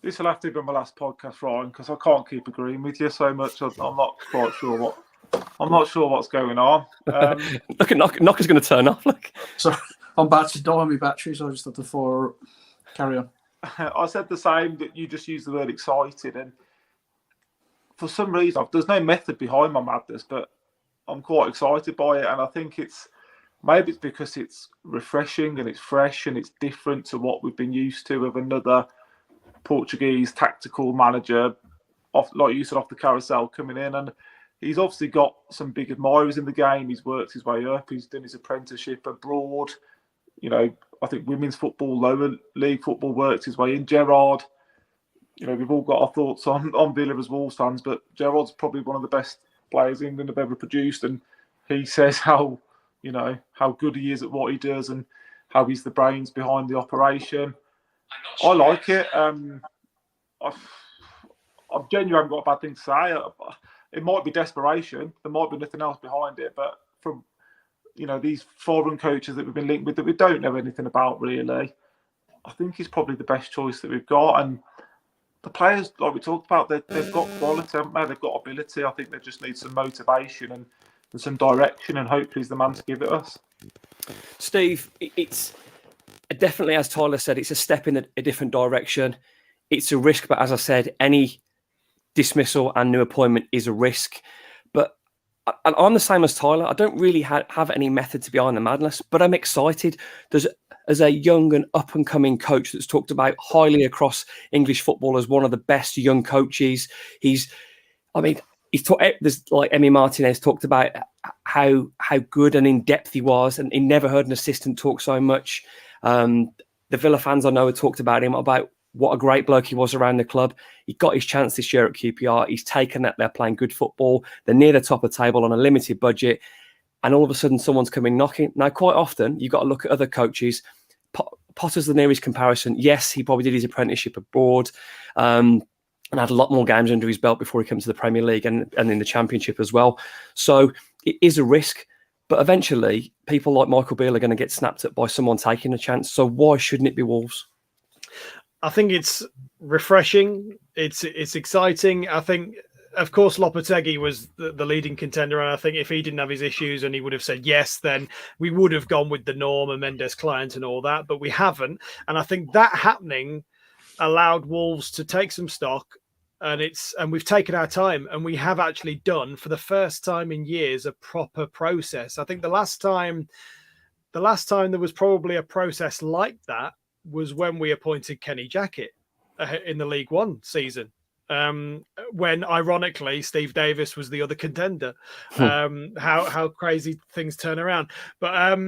This will have to be my last podcast, Ryan, because I can't keep agreeing with you so much. I'm not quite sure what's going on. Look at Knocker's going to turn off. Look. So I'm about to die on my battery, so I just have to fire up. Carry on. I said the same, that you just used the word excited, and for some reason, there's no method behind my madness, but I'm quite excited by it, and I think maybe it's because it's refreshing and it's fresh and it's different to what we've been used to of another Portuguese tactical manager, like you said, off the carousel coming in, and he's obviously got some big admirers in the game. He's worked his way up. He's done his apprenticeship abroad. You know, I think women's football, lower league football, worked his way in. Gerrard, you know, we've all got our thoughts on Villa as Wolves fans, but Gerrard's probably one of the best players England have ever produced, and he says how good he is at what he does and how he's the brains behind the operation. I like it. I've genuinely haven't got a bad thing to say. It might be desperation. There might be nothing else behind it. But from, these foreign coaches that we've been linked with that we don't know anything about really, I think he's probably the best choice that we've got. And the players, like we talked about, they've got quality, haven't they? They've got ability. I think they just need some motivation and some direction, and hopefully he's the man to give it us. Steve, it's definitely, as Tyler said, it's a step in a different direction. It's a risk, but as I said, any dismissal and new appointment is a risk. But I'm the same as Tyler. I don't really have any methods behind the madness, but I'm excited. As a young and up-and-coming coach that's talked about highly across English football as one of the best young coaches. There's like Emi Martinez talked about how good and in-depth he was, and he never heard an assistant talk so much. The Villa fans I know have talked about him, about what a great bloke he was around the club. He got his chance this year at QPR. He's taken that. They're playing good football. They're near the top of the table on a limited budget. And all of a sudden, someone's coming knocking. Now, quite often, you've got to look at other coaches. Potter's the nearest comparison. Yes, he probably did his apprenticeship abroad and had a lot more games under his belt before he came to the Premier League and in the Championship as well. So it is a risk. But eventually, people like Michael Beale are going to get snapped up by someone taking a chance. So why shouldn't it be Wolves? I think it's refreshing. It's exciting. I think, of course, Lopetegui was the leading contender. And I think if he didn't have his issues and he would have said yes, then we would have gone with the norm and Mendes client and all that. But we haven't. And I think that happening allowed Wolves to take some stock. And we've taken our time, and we have actually done, for the first time in years, a proper process. I think the last time there was probably a process like that was when we appointed Kenny Jackett in the League One season, when ironically Steve Davis was the other contender. How crazy things turn around. But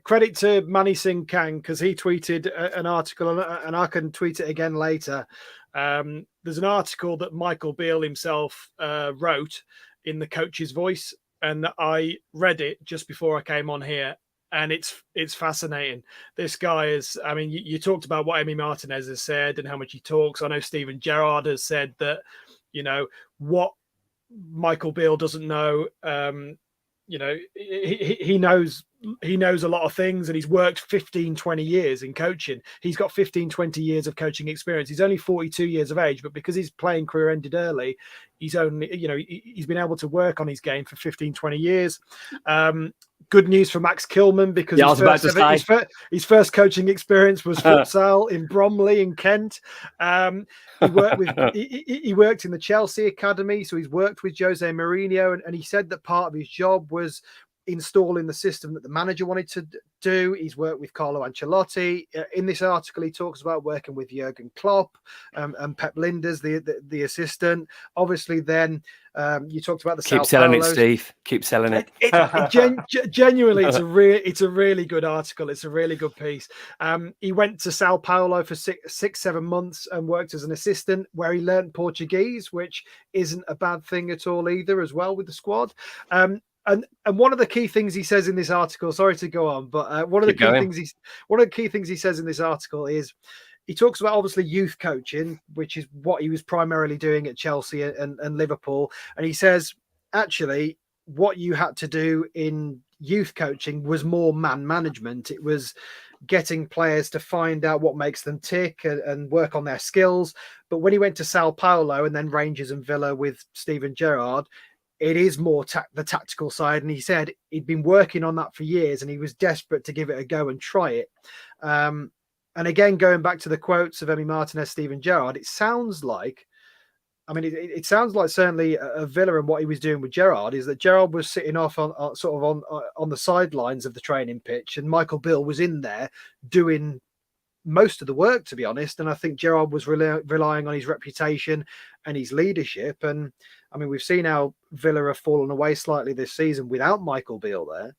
credit to Mani Singh Kang, because he tweeted an article, and I can tweet it again later. There's an article that Michael Beale himself wrote in the Coach's Voice, and I read it just before I came on here, and it's fascinating. This guy is, you talked about what Emi Martinez has said and how much he talks. I know Steven Gerrard has said that, what Michael Beale doesn't know, he knows a lot of things, and he's worked 15, 20 years in coaching. He's got 15, 20 years of coaching experience. He's only 42 years of age, but because his playing career ended early, he's been able to work on his game for 15, 20 years. Good news for Max Kilman, because his first coaching experience was futsal in Bromley in Kent. He worked in the Chelsea academy, so he's worked with Jose Mourinho, and he said that part of his job was installing the system that the manager wanted to do. He's worked with Carlo Ancelotti. In this article, he talks about working with Jurgen Klopp and Pep Linders, the assistant. Obviously, then you talked about the Keep selling it, Steve. Keep selling it. Genuinely, it's a really good article. It's a really good piece. He went to Sao Paulo for 6-7 months and worked as an assistant, where he learned Portuguese, which isn't a bad thing at all either, as well, with the squad. And one of the key things he says in this article, sorry to go on, but one of the key things he says in this article is he talks about obviously youth coaching, which is what he was primarily doing at Chelsea and Liverpool. And he says, actually, what you had to do in youth coaching was more man management. It was getting players to find out what makes them tick and work on their skills. But when he went to Sao Paulo and then Rangers and Villa with Steven Gerrard, it is more the tactical side. And he said he'd been working on that for years and he was desperate to give it a go and try it. And again, going back to the quotes of Emi Martinez, Steven Gerrard, it sounds like, it sounds like certainly a Villa and what he was doing with Gerrard is that Gerrard was sitting off on the sidelines of the training pitch, and Michael Beale was in there doing most of the work, to be honest. And I think Gerrard was relying on his reputation and his leadership. And we've seen how Villa have fallen away slightly this season without Michael Beale there.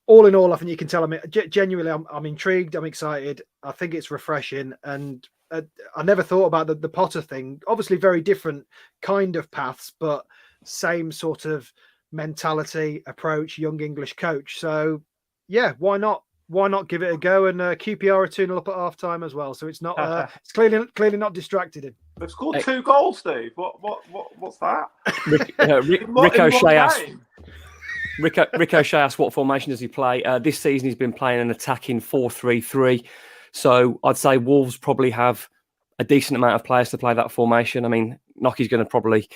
All in all, I think you can tell genuinely I'm intrigued. I'm excited. I think it's refreshing. And I never thought about the Potter thing. Obviously, very different kind of paths, but same sort of mentality, approach, young English coach. So, yeah, why not? Why not give it a go? And QPR are 2-0 up at half time as well. So it's not it's clearly not distracted him. They've scored 2 goals, Steve. What's that? Ricochet asked what formation does he play? This season he's been playing an attacking 4-3-3. So I'd say Wolves probably have a decent amount of players to play that formation. Nocky's going to probably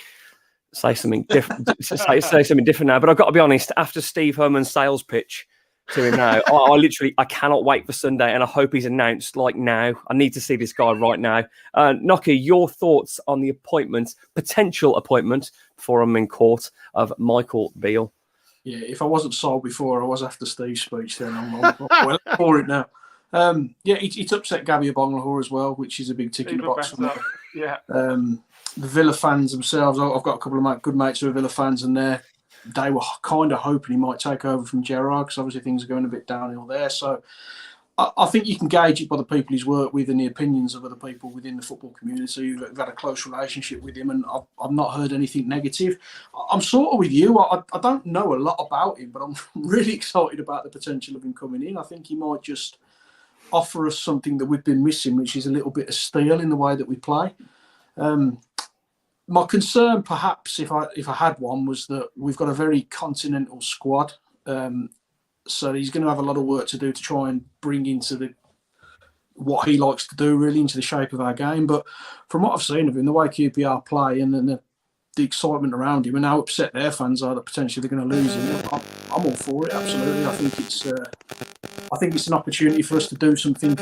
say something different. say something different now. But I've got to be honest. After Steve Herman's sales pitch to him now, I cannot wait for Sunday, and I hope he's announced like now. I need to see this guy right now. Nocky, your thoughts on the potential appointment before I'm in court, of Michael Beale? Yeah, if I wasn't sold before, I was after Steve's speech. Then I'm well for it now. It's upset Gabby Agbonlahor as well, which is a big tick in the box. Yeah. The Villa fans themselves, I've got a couple of good mates who are Villa fans, and they were kind of hoping he might take over from Gerrard, because obviously things are going a bit downhill there. So I think you can gauge it by the people he's worked with and the opinions of other people within the football community who've had a close relationship with him, and I've not heard anything negative. I'm sort of with you. I don't know a lot about him, but I'm really excited about the potential of him coming in. I think he might just offer us something that we've been missing, which is a little bit of steel in the way that we play. My concern, perhaps, if I had one, was that we've got a very continental squad. So he's going to have a lot of work to do to try and bring into what he likes to do, really, into the shape of our game. But from what I've seen of him, the way QPR play and then the excitement around him and how upset their fans are that potentially they're going to lose him, I'm all for it, absolutely. I think it's an opportunity for us to do something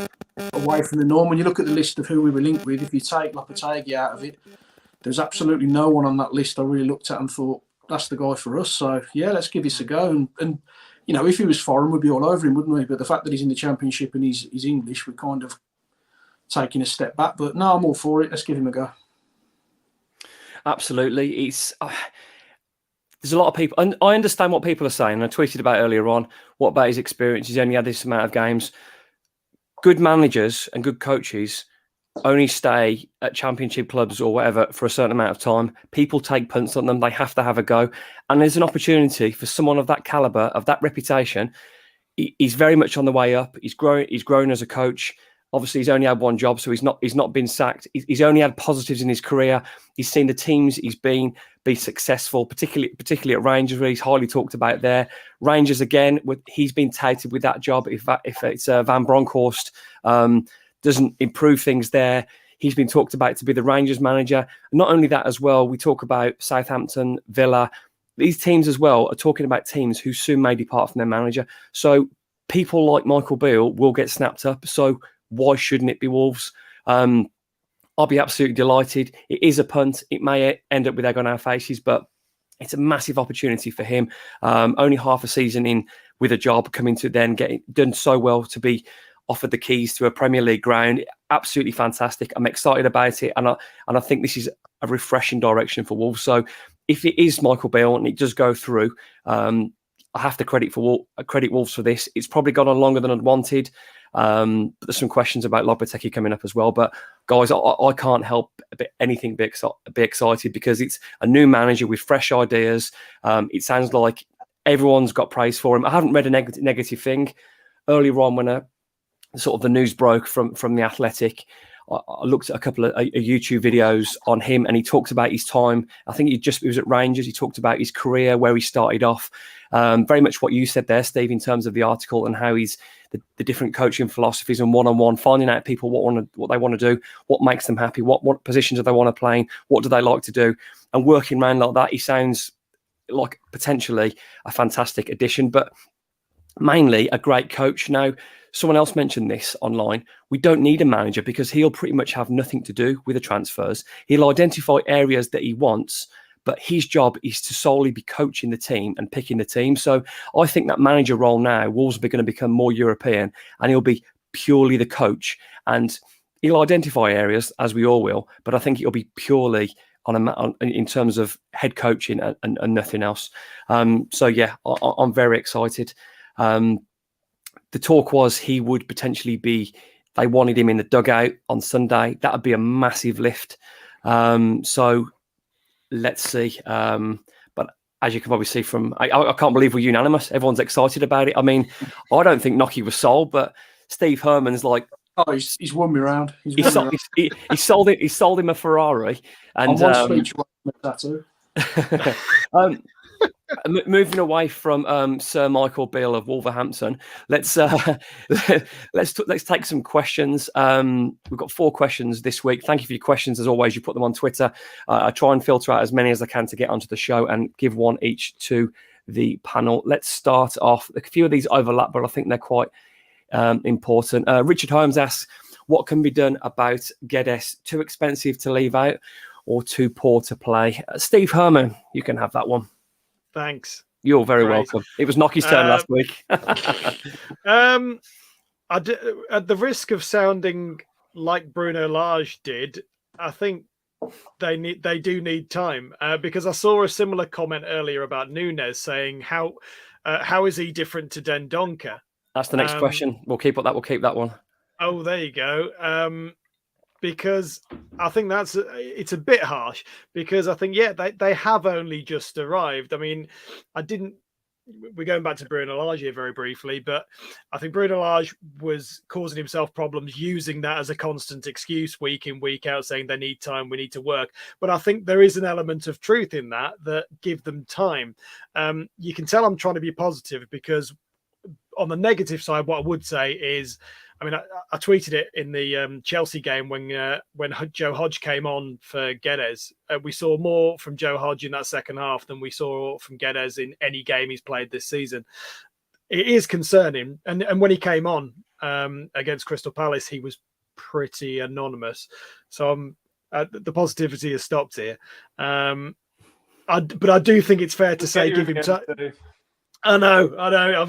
away from the norm. When you look at the list of who we were linked with, if you take Lopetegui out of it, there's absolutely no one on that list I really looked at and thought, that's the guy for us. So, yeah, let's give this a go. And if he was foreign, we'd be all over him, wouldn't we? But the fact that he's in the Championship and he's English, we're kind of taking a step back. But no, I'm all for it. Let's give him a go. Absolutely. There's a lot of people, and I understand what people are saying. I tweeted about earlier on, what about his experience? He's only had this amount of games. Good managers and good coaches only stay at Championship clubs or whatever for a certain amount of time. People take punts on them. They have to have a go. And there's an opportunity for someone of that caliber, of that reputation. He's very much on the way up. He's grown as a coach. Obviously, he's only had one job, so he's not been sacked. He's only had positives in his career. He's seen the teams he's been be successful, particularly at Rangers, where he's highly talked about there. Rangers, again, he's been touted with that job. If it's Van Bronckhorst doesn't improve things there, he's been talked about to be the Rangers manager. Not only that as well, we talk about Southampton, Villa. These teams as well are talking about teams who soon may depart from their manager. So people like Michael Beale will get snapped up. So why shouldn't it be Wolves? I'll be absolutely delighted. It is a punt. It may end up with egg on our faces, but It's a massive opportunity for him. Only half a season in with a job, coming to then getting done so well to be offered the keys to a Premier League ground. Absolutely fantastic. I'm excited about it, and I think this is a refreshing direction for Wolves. So if it is Michael Beale and it does go through, I have to credit Wolves for this. It's probably gone on longer than I'd wanted. But there's some questions about Lopetegui coming up as well. But guys, I can't help anything be excited because it's a new manager with fresh ideas. It sounds like everyone's got praise for him. I haven't read a negative thing. Earlier on, when sort of the news broke from the Athletic, I looked at a couple of YouTube videos on him, and he talks about his time. I think he was at Rangers. He talked about his career, where he started off. Very much what you said there, Steve, in terms of the article and how he's the different coaching philosophies and one-on-one, finding out people what they want to do, what makes them happy, what positions do they want to play in, what do they like to do, and working around like that. He sounds like potentially a fantastic addition, but mainly a great coach. Now, someone else mentioned this online. We don't need a manager because he'll pretty much have nothing to do with the transfers. He'll identify areas that he wants, but his job is to solely be coaching the team and picking the team. So I think that manager role now, Wolves are going to become more European, and he'll be purely the coach. And he'll identify areas, as we all will, but I think it'll be purely in terms of head coaching and nothing else. So yeah, I'm very excited. The talk was he would potentially they wanted him in the dugout on Sunday. That would be a massive lift. So let's see. But as you can probably see from, I can't believe we're unanimous. Everyone's excited about it. I mean, I don't think Nocky was sold, but Steve Herman's like, oh, he's won me round. He sold him a Ferrari. And one speech that too. Moving away from Sir Michael Beale of Wolverhampton, let's take some questions. We've got 4 questions this week. Thank you for your questions as always. You put them on Twitter. I try and filter out as many as I can to get onto the show and give one each to the panel. Let's start off. A few of these overlap, but I think they're quite important. Richard Holmes asks, what can be done about Guedes? Too expensive to leave out or too poor to play? Steve Herman, you can have that one. Thanks. You're very welcome. It was Nocky's turn last week. At the risk of sounding like Bruno Lage did, I think they do need time because I saw a similar comment earlier about Nunes saying how is he different to Dendoncker? That's the next question. We'll keep that one. Oh, there you go. Because I think it's a bit harsh because I think, they have only just arrived. I mean, we're going back to Bruno Lage here very briefly, but I think Bruno Lage was causing himself problems using that as a constant excuse week in, week out, saying they need time, we need to work. But I think there is an element of truth in that give them time. You can tell I'm trying to be positive because on the negative side, what I would say is, I mean, I tweeted it in the Chelsea game when Joe Hodge came on for Guedes. We saw more from Joe Hodge in that second half than we saw from Guedes in any game he's played this season. It is concerning. And when he came on against Crystal Palace, he was pretty anonymous. So the positivity has stopped here. But I do think it's fair to say give him time. I know.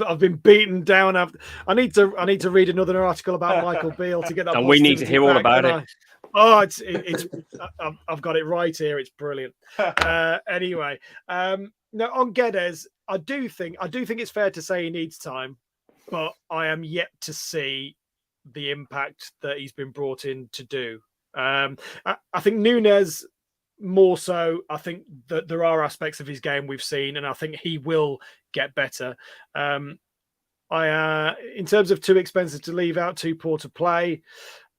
I've been beaten down. I need to read another article about Michael Beale to get that. And we need to hear all about it. Oh, it's I've got it right here. It's brilliant. Anyway, no, on Guedes, I do think it's fair to say he needs time, but I am yet to see the impact that he's been brought in to do. I think Nunes more so. I think that there are aspects of his game we've seen, and I think he will get better. In terms of too expensive to leave out, too poor to play.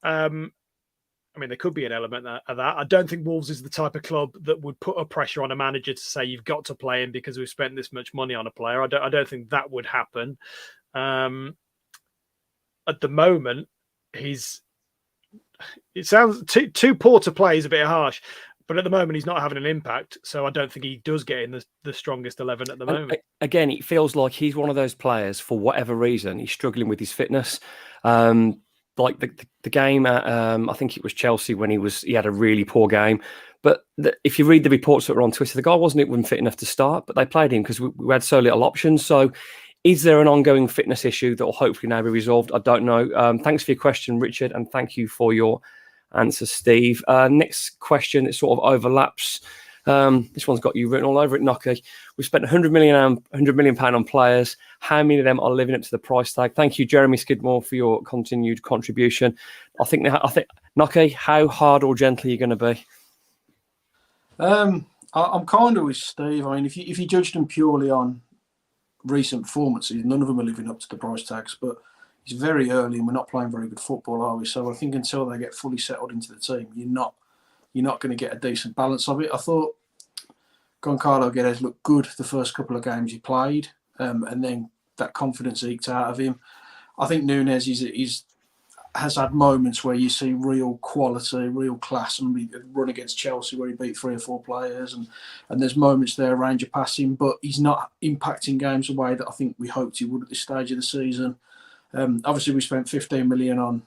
I mean, there could be an element of that. I don't think Wolves is the type of club that would put a pressure on a manager to say you've got to play him because we've spent this much money on a player. I don't think that would happen. At the moment, it sounds too poor to play is a bit harsh. But at the moment, he's not having an impact. So I don't think he does get in the strongest 11 at the moment. Again, it feels like he's one of those players, for whatever reason, he's struggling with his fitness. like the game at I think it was Chelsea when he had a really poor game. But if you read the reports that were on Twitter, the guy wasn't even fit enough to start, but they played him because we had so little options. So is there an ongoing fitness issue that will hopefully now be resolved? I don't know. Thanks for your question, Richard, and thank you for your answer, Steve. Next question, it sort of overlaps. This one's got you written all over it, Nocky. We've spent £100 million on players. How many of them are living up to the price tag? Thank you, Jeremy Skidmore, for your continued contribution. I think Nocky, how hard or gentle are you going to be? I'm kind of with Steve. I mean, if you judge them purely on recent performances, none of them are living up to the price tags. But it's very early, and we're not playing very good football, are we? So I think until they get fully settled into the team, you're not going to get a decent balance of it. I thought Goncalo Guedes looked good the first couple of games he played, and then that confidence eked out of him. I think Nunes has had moments where you see real quality, real class, and we run against Chelsea where he beat 3 or 4 players, and there's moments there, range of passing, but he's not impacting games the way that I think we hoped he would at this stage of the season. Obviously, we spent 15 million on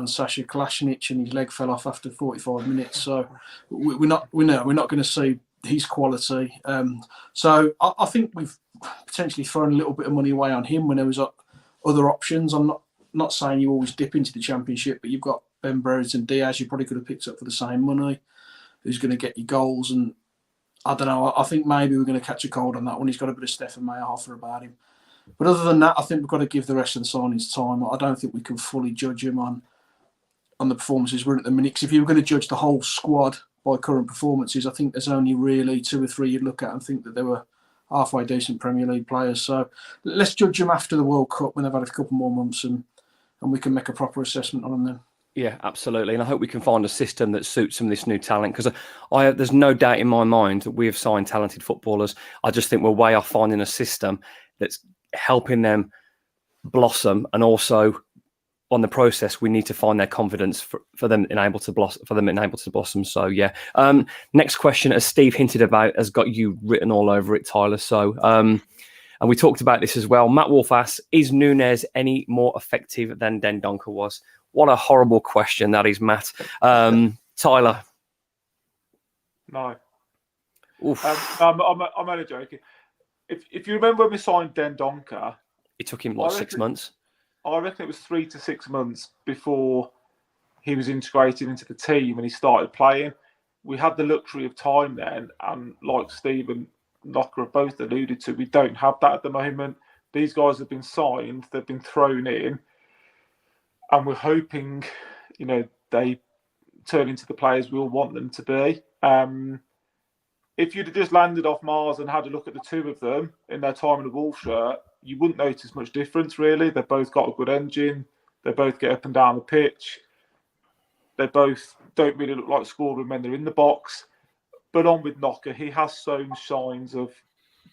Sasha Kalashnic, and his leg fell off after 45 minutes. So we're not going to see his quality. So I think we've potentially thrown a little bit of money away on him when there was other options. I'm not saying you always dip into the Championship, but you've got Ben Brereton Diaz you probably could have picked up for the same money, who's going to get you goals. And I don't know, I think maybe we're going to catch a cold on that one. He's got a bit of Stefan Meyerhofer about him. But other than that, I think we've got to give the rest of the signings time. I don't think we can fully judge him on the performances we're in at the minute. Because if you were going to judge the whole squad by current performances, I think there's only really 2 or 3 you'd look at and think that they were halfway decent Premier League players. So let's judge them after the World Cup when they've had a couple more months, and we can make a proper assessment on them then. Yeah, absolutely. And I hope we can find a system that suits some of this new talent, because there's no doubt in my mind that we have signed talented footballers. I just think we're way off finding a system that's helping them blossom, and also on the process we need to find their confidence for them enabled to blossom. So yeah. Next question, as Steve hinted about, has got you written all over it, Tyler. So and we talked about this as well. Matt Wolf asks, is Nunes any more effective than Dendoncker was? What a horrible question that is, Matt. Tyler? No. I'm only joking. If you remember when we signed Dendoncker, it took him 6 months. I reckon it was 3 to 6 months before he was integrated into the team and he started playing. We had the luxury of time then, and like Steve and Knocker have both alluded to, we don't have that at the moment. These guys have been signed, they've been thrown in, and we're hoping, they turn into the players we all want them to be. If you'd have just landed off Mars and had a look at the 2 of them in their time in the Wolves shirt, you wouldn't notice much difference, really. They've both got a good engine. They both get up and down the pitch. They both don't really look like scoring when they're in the box. But on with Knocker, he has shown signs of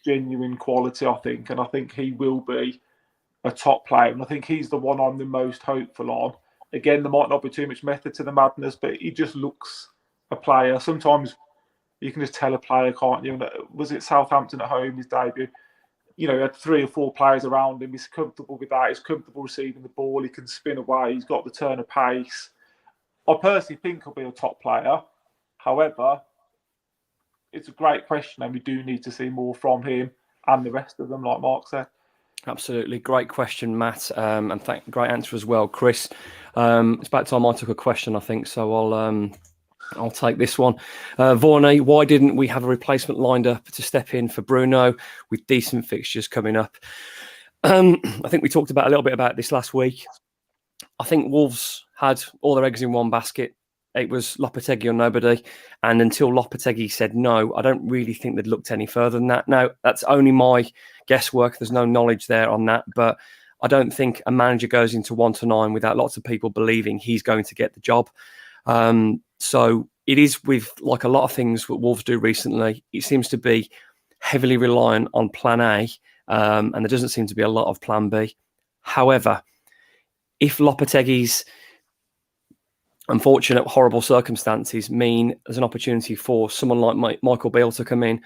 genuine quality, I think. And I think he will be a top player. And I think he's the one I'm the most hopeful on. Again, there might not be too much method to the madness, but he just looks a player. Sometimes you can just tell a player, can't you? Was it Southampton at home, his debut? He had 3 or 4 players around him. He's comfortable with that. He's comfortable receiving the ball. He can spin away. He's got the turn of pace. I personally think he'll be a top player. However, it's a great question, and we do need to see more from him and the rest of them, like Mark said. Absolutely. Great question, Matt. And great answer as well, Chris. It's about time I took a question, I think, so I'll take this one. Vorney, why didn't we have a replacement lined up to step in for Bruno with decent fixtures coming up? I think we talked a little bit about this last week. I think Wolves had all their eggs in one basket. It was Lopetegui or nobody. And until Lopetegui said no, I don't really think they'd looked any further than that. Now, that's only my guesswork. There's no knowledge there on that. But I don't think a manager goes into 1-9 without lots of people believing he's going to get the job. So it is with like a lot of things that Wolves do recently. It seems to be heavily reliant on plan A, and there doesn't seem to be a lot of plan B. However, if Lopetegui's unfortunate, horrible circumstances mean there's an opportunity for someone like Michael Beale to come in,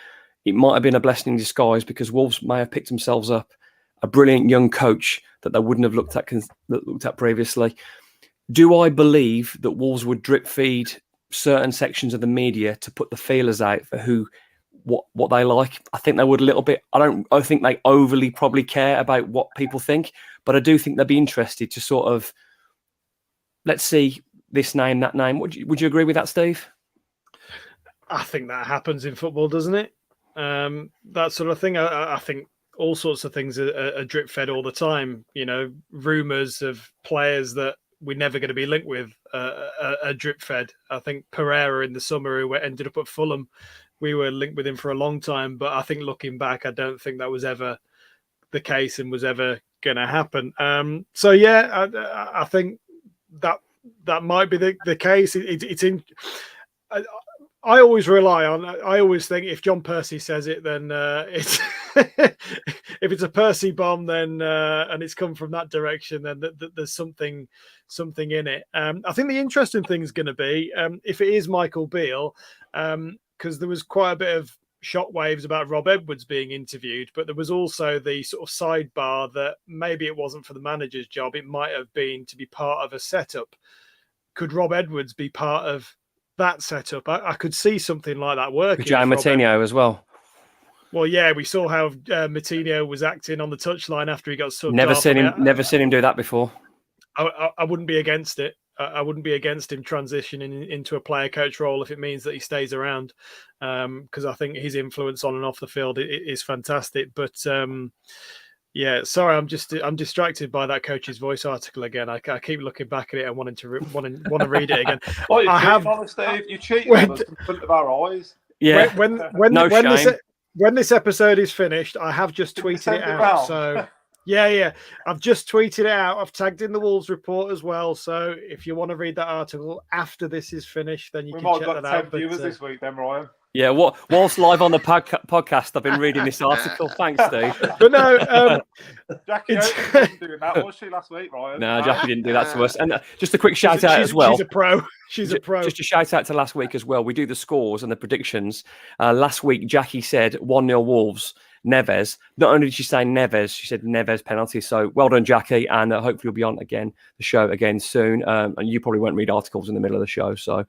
it might have been a blessing in disguise, because Wolves may have picked themselves up a brilliant young coach that they wouldn't have looked at previously. Do I believe that Wolves would drip feed certain sections of the media to put the feelers out for what they like? I think they would a little bit. I think they overly probably care about what people think, but I do think they'd be interested to sort of, let's see this name, that name. Would you agree with that, Steve? I think that happens in football, doesn't it? That sort of thing. I think all sorts of things are drip fed all the time. Rumours of players that we're never going to be linked with are drip fed. I think Pereira in the summer, who ended up at Fulham, we were linked with him for a long time. But I think looking back, I don't think that was ever the case and was ever going to happen. So yeah, I think that might be the case. It's in. I always rely on. I always think if John Percy says it, then it's if it's a Percy bomb, then and it's come from that direction, then there's something in it. I think the interesting thing is going to be if it is Michael Beale, because there was quite a bit of shockwaves about Rob Edwards being interviewed, but there was also the sort of sidebar that maybe it wasn't for the manager's job; it might have been to be part of a setup. Could Rob Edwards be part of that setup? I could see something like that working. Jao Moutinho as well. Well, yeah, we saw how Moutinho was acting on the touchline after he got subbed Never off. Never seen him do that before. I wouldn't be against it. I wouldn't be against him transitioning into a player coach role if it means that he stays around, because I think his influence on and off the field is fantastic. But yeah, sorry, I'm distracted by that Coach's Voice article again. I keep looking back at it and wanting to read it again. Oh, I have, Steve. You cheated on us in front of our eyes. Yeah. When this episode is finished, I have just tweeted it out. So yeah, I've just tweeted it out. I've tagged in the Wolves report as well. So if you want to read that article after this is finished, then you can check that out. 10 viewers this week, then, Ryan. Yeah, whilst live on the podcast, I've been reading this article. Thanks, Steve. But no, Jackie wasn't doing that, was she, last week, Ryan? No, Jackie didn't do that to us. And just a quick shout out as well. She's a pro. She's a pro. Just a shout out to last week as well. We do the scores and the predictions. Last week, Jackie said 1-0 Wolves. Neves. Not only did she say Neves, she said Neves penalty. So well done, Jackie, and hopefully you'll be on the show again soon. And you probably won't read articles in the middle of the show. So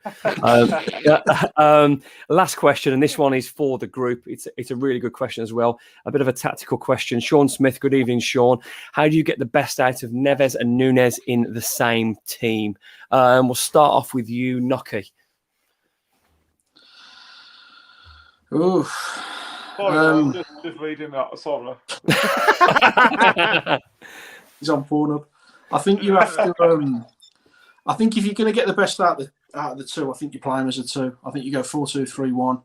last question, and this one is for the group. It's a really good question as well. A bit of a tactical question. Sean Smith, good evening, Sean. How do you get the best out of Neves and Núñez in the same team? We'll start off with you, Nocky. Ooh. Just reading that. Sorry. He's on Pornhub. I think you have to. I think if you're going to get the best out of the two, I think you play him as a two. I think you go 4-2-3-1,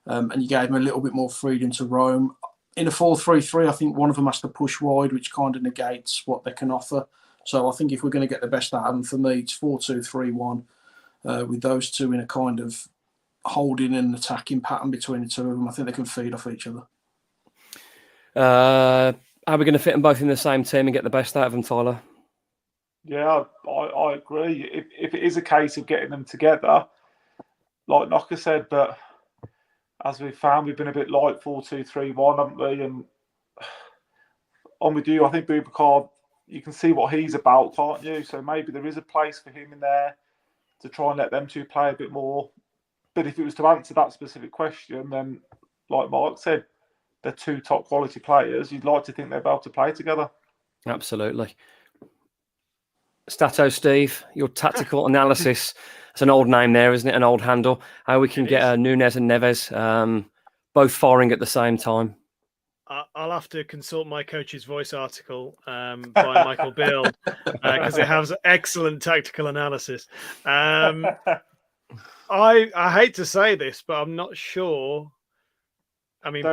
and you gave him a little bit more freedom to roam. In a 4-3-3, I think one of them has to push wide, which kind of negates what they can offer. So I think if we're going to get the best out of them, for me, it's 4-2-3-1 with those two in a kind of holding and attacking pattern between the two of them. I think they can feed off each other. Are we going to fit them both in the same team and get the best out of them, Tyler? Yeah, I agree. If it is a case of getting them together, like Knocker said, but as we've found, we've been a bit light 4-2-3-1, haven't we? And on with you, I think Boubacar, you can see what he's about, can't you? So maybe there is a place for him in there to try and let them two play a bit more. But if it was to answer that specific question, then, like Mark said, they're two top quality players. You'd like to think they're able to play together. Absolutely. Stato, Steve, your tactical analysis. It's an old name there, isn't it? An old handle. How we can get Núñez and Neves both firing at the same time. I'll have to consult my Coach's Voice article by Michael Beale because it has excellent tactical analysis. I hate to say this, but I'm not sure. I mean,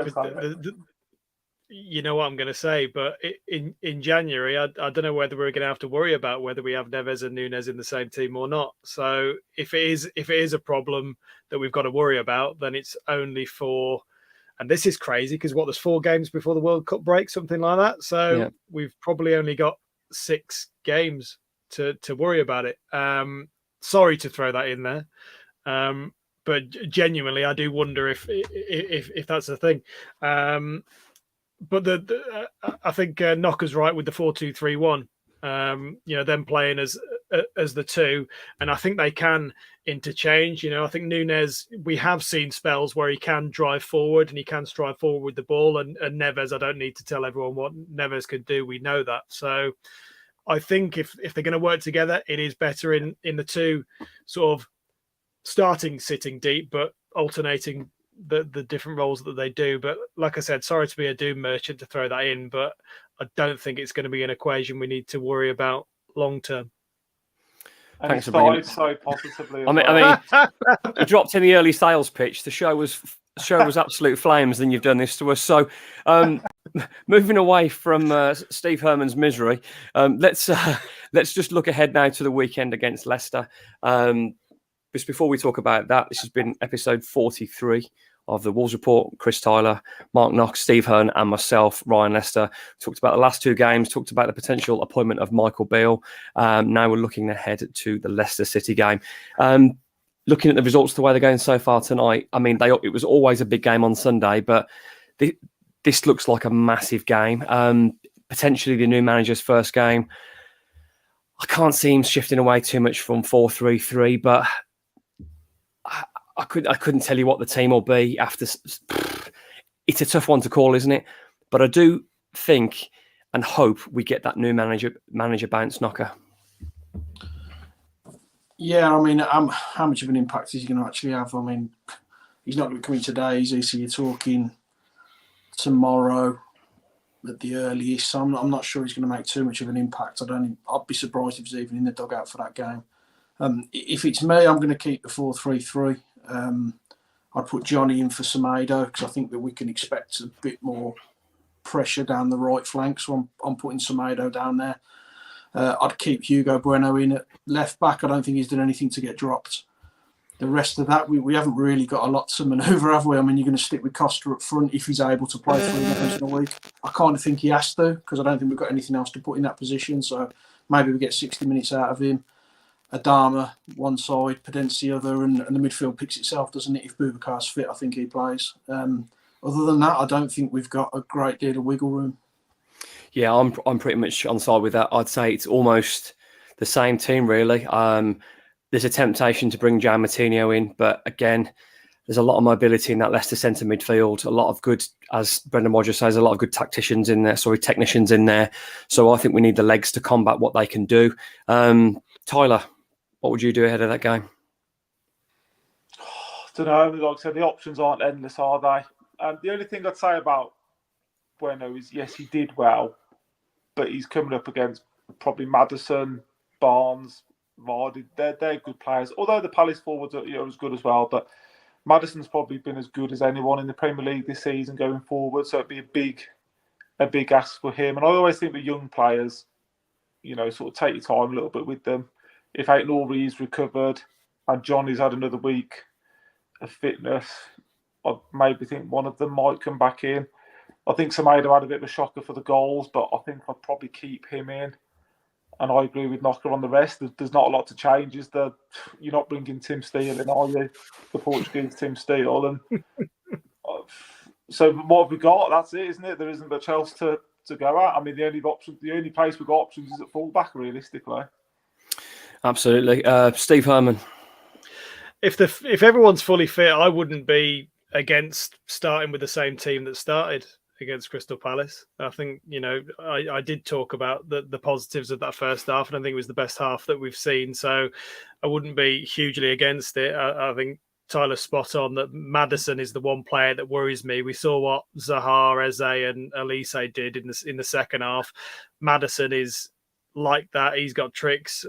you know what I'm going to say, but in January, I don't know whether we're going to have to worry about whether we have Neves and Núñez in the same team or not. So if it is a problem that we've got to worry about, then it's only for, and this is crazy because there's 4 games before the World Cup break, something like that. So we've probably only got 6 games to worry about it. Sorry to throw that in there. But genuinely, I do wonder if that's the thing. But I think Knocker's right with the 4-2-3-1. Them playing as as the two, and I think they can interchange. I think Núñez, we have seen spells where he can drive forward and he can stride forward with the ball, and Neves, I don't need to tell everyone what Neves can do. We know that. So I think if they're going to work together, it is better in the two sort of starting sitting deep, but alternating the different roles that they do. But like I said, sorry to be a doom merchant to throw that in, but I don't think it's going to be an equation we need to worry about long term. And Thanks he for bringing started so positively. I mean, you dropped in the early sales pitch. The show was absolute flames. Then you've done this to us. So, moving away from Steve Herman's misery, let's just look ahead now to the weekend against Leicester. Just before we talk about that, this has been episode 43 of the Wolves Report. Chris Tyler, Mark Knox, Steve Hearn, and myself, Ryan Leicester, talked about the last two games, talked about the potential appointment of Michael Beale. Now we're looking ahead to the Leicester City game. Looking at the results, the way they're going so far tonight, I mean, it was always a big game on Sunday, but this looks like a massive game. Potentially the new manager's first game. I can't see him shifting away too much from 4-3-3, but I couldn't tell you what the team will be after. It's a tough one to call, isn't it? But I do think and hope we get that new manager bounce knocker. Yeah, I mean, how much of an impact is he going to actually have? I mean, he's not going to come in today, is he? So you're talking tomorrow at the earliest. So I'm not sure he's going to make too much of an impact. I'd be surprised if he's even in the dugout for that game. If it's me, I'm going to keep the 4-3-3. I'd put Johnny in for Semedo because I think that we can expect a bit more pressure down the right flank. So I'm putting Semedo down there. I'd keep Hugo Bueno in at left back. I don't think he's done anything to get dropped. The rest of that, we haven't really got a lot to manoeuvre, have we? I mean, you're going to stick with Costa up front if he's able to play 3 games in a week. I kind of think he has to because I don't think we've got anything else to put in that position. So maybe we get 60 minutes out of him. Adama, one side, Pedence the other, and the midfield picks itself, doesn't it? If Boubacar's fit, I think he plays. Other than that, I don't think we've got a great deal of wiggle room. Yeah, I'm pretty much on side with that. I'd say it's almost the same team, really. There's a temptation to bring Jan Martino in, but again, there's a lot of mobility in that Leicester centre midfield. A lot of good, as Brendan Rodgers says, a lot of good technicians in there. So I think we need the legs to combat what they can do. Tyler, what would you do ahead of that game? I don't know. Like I said, the options aren't endless, are they? The only thing I'd say about Bueno is, yes, he did well, but he's coming up against probably Maddison, Barnes, Vardy. They're good players. Although the Palace forwards are as good as well, but Maddison's probably been as good as anyone in the Premier League this season going forward. So it'd be a big ask for him. And I always think with young players, sort of take your time a little bit with them. If Aït-Nouri's recovered and Johnny's had another week of fitness, I'd maybe think one of them might come back in. I think Semedo had a bit of a shocker for the goals, but I think I'd probably keep him in. And I agree with Knocker on the rest. There's not a lot to change. You're not bringing Tim Steele in, are you? The Portuguese Tim Steele. And so what have we got? That's it, isn't it? There isn't much else to go at. I mean, the only place we've got options is at fullback, realistically. Absolutely. Steve Herman. If everyone's fully fit, I wouldn't be against starting with the same team that started against Crystal Palace. I think, I did talk about the positives of that first half, and I think it was the best half that we've seen. So I wouldn't be hugely against it. I think Tyler's spot on that Maddison is the one player that worries me. We saw what Zaha, Eze and Elise did in the second half. Maddison is like that. He's got tricks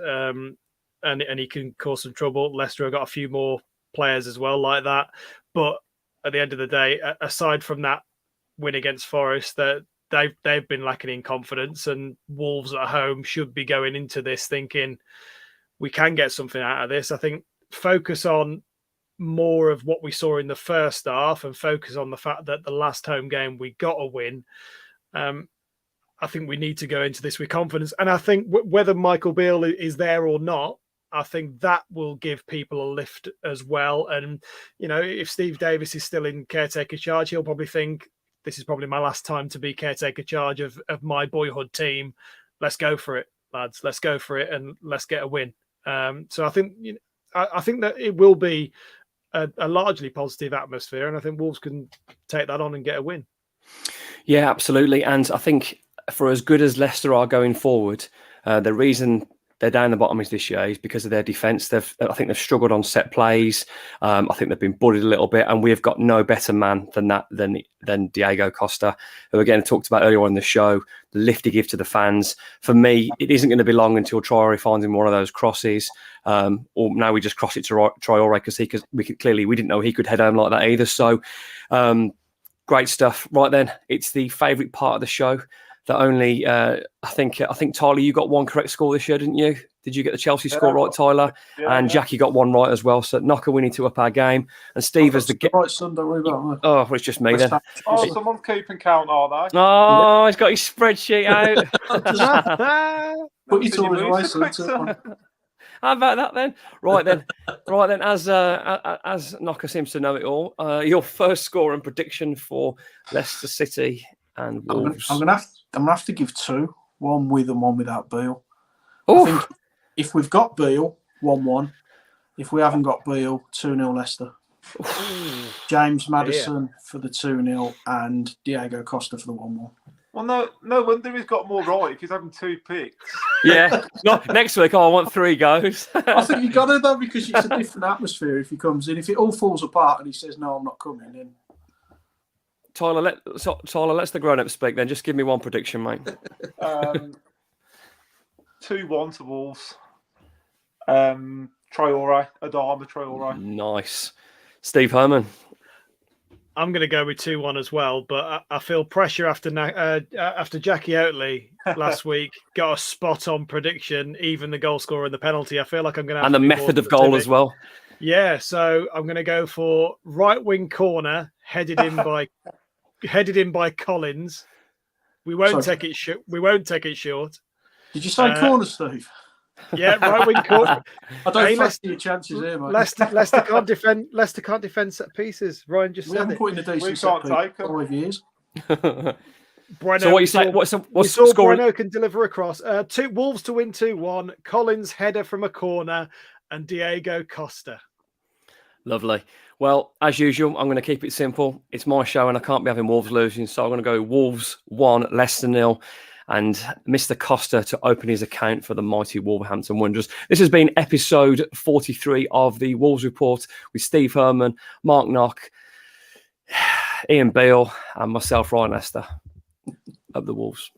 and he can cause some trouble. Leicester have got a few more players as well like that. But at the end of the day, aside from that win against Forest, that they've been lacking in confidence, and Wolves at home should be going into this thinking we can get something out of this. I think focus on more of what we saw in the first half and focus on the fact that the last home game we got a win. I think we need to go into this with confidence. And I think whether Michael Beale is there or not, I think that will give people a lift as well. And, if Steve Davis is still in caretaker charge, he'll probably think this is probably my last time to be caretaker charge of my boyhood team. Let's go for it. lads. Let's go for it and let's get a win. So I think I think that it will be a largely positive atmosphere, and I think Wolves can take that on and get a win. Yeah, absolutely. And I think for as good as Leicester are going forward, the reason they're down the bottom this year is because of their defence. I think they've struggled on set plays. I think they've been bullied a little bit, and we've got no better man than Diego Costa, who again I talked about earlier on in the show. The lift he gives to the fans. For me, it isn't going to be long until Traore finds him one of those crosses, or now we just cross it to Traore because we didn't know he could head home like that either. So great stuff. Right then, it's the favourite part of the show. That only, I think Tyler, you got one correct score this year, didn't you? Did you get the Chelsea score right, Tyler? And Jackie got one right as well. So Knocker, we need to up our game. And Steve has the right son, don't worry about that. Oh, well, it's just me then. Oh, someone's keeping count, are they? Oh, he's got his spreadsheet out. Put your toys away, son. How about that then? Right then. As Knocker seems to know it all, your first score and prediction for Leicester City and Wolves. I'm gonna have to give two, one with and one without Beale. Oof. I think if we've got Beale, 1-1. If we haven't got Beale, 2-0 Leicester. James Maddison for the 2-0 and Diego Costa for the 1-1. Well, no wonder he's got more right if he's having two picks. Yeah. Next week, I want 3 goes. I think you got to though, because it's a different atmosphere if he comes in. If it all falls apart and he says, no, I'm not coming, then Tyler, let's the grown-up speak then. Just give me one prediction, mate. 2-1 to Wolves. Adama Traore. Nice. Steve Herman. I'm going to go with 2-1 as well, but I feel pressure after Jackie Oatley last week got a spot-on prediction, even the goal scorer and the penalty. I feel like I'm going to have and the method of goal as well. Yeah, so I'm going to go for right-wing corner headed in by Collins. We won't take it short. Did you say corner, Steve? Yeah, right-wing corner. I don't fancy your chances here, mate. Leicester can't defend. Leicester can't defend set pieces. Ryan just said haven't it. put in a decent set piece for 5 years. Breno, so what you say? What's saw scoring? Breno can deliver across. Wolves to win 2-1. Collins header from a corner and Diego Costa. Lovely. Well, as usual, I'm going to keep it simple. It's my show and I can't be having Wolves losing. So I'm going to go Wolves 1, Leicester 0. And Mr. Costa to open his account for the mighty Wolverhampton Wanderers. This has been episode 43 of the Wolves Report with Steve Herman, Mark Knock, Ian Beale, and myself, Ryan Leicester, of the Wolves.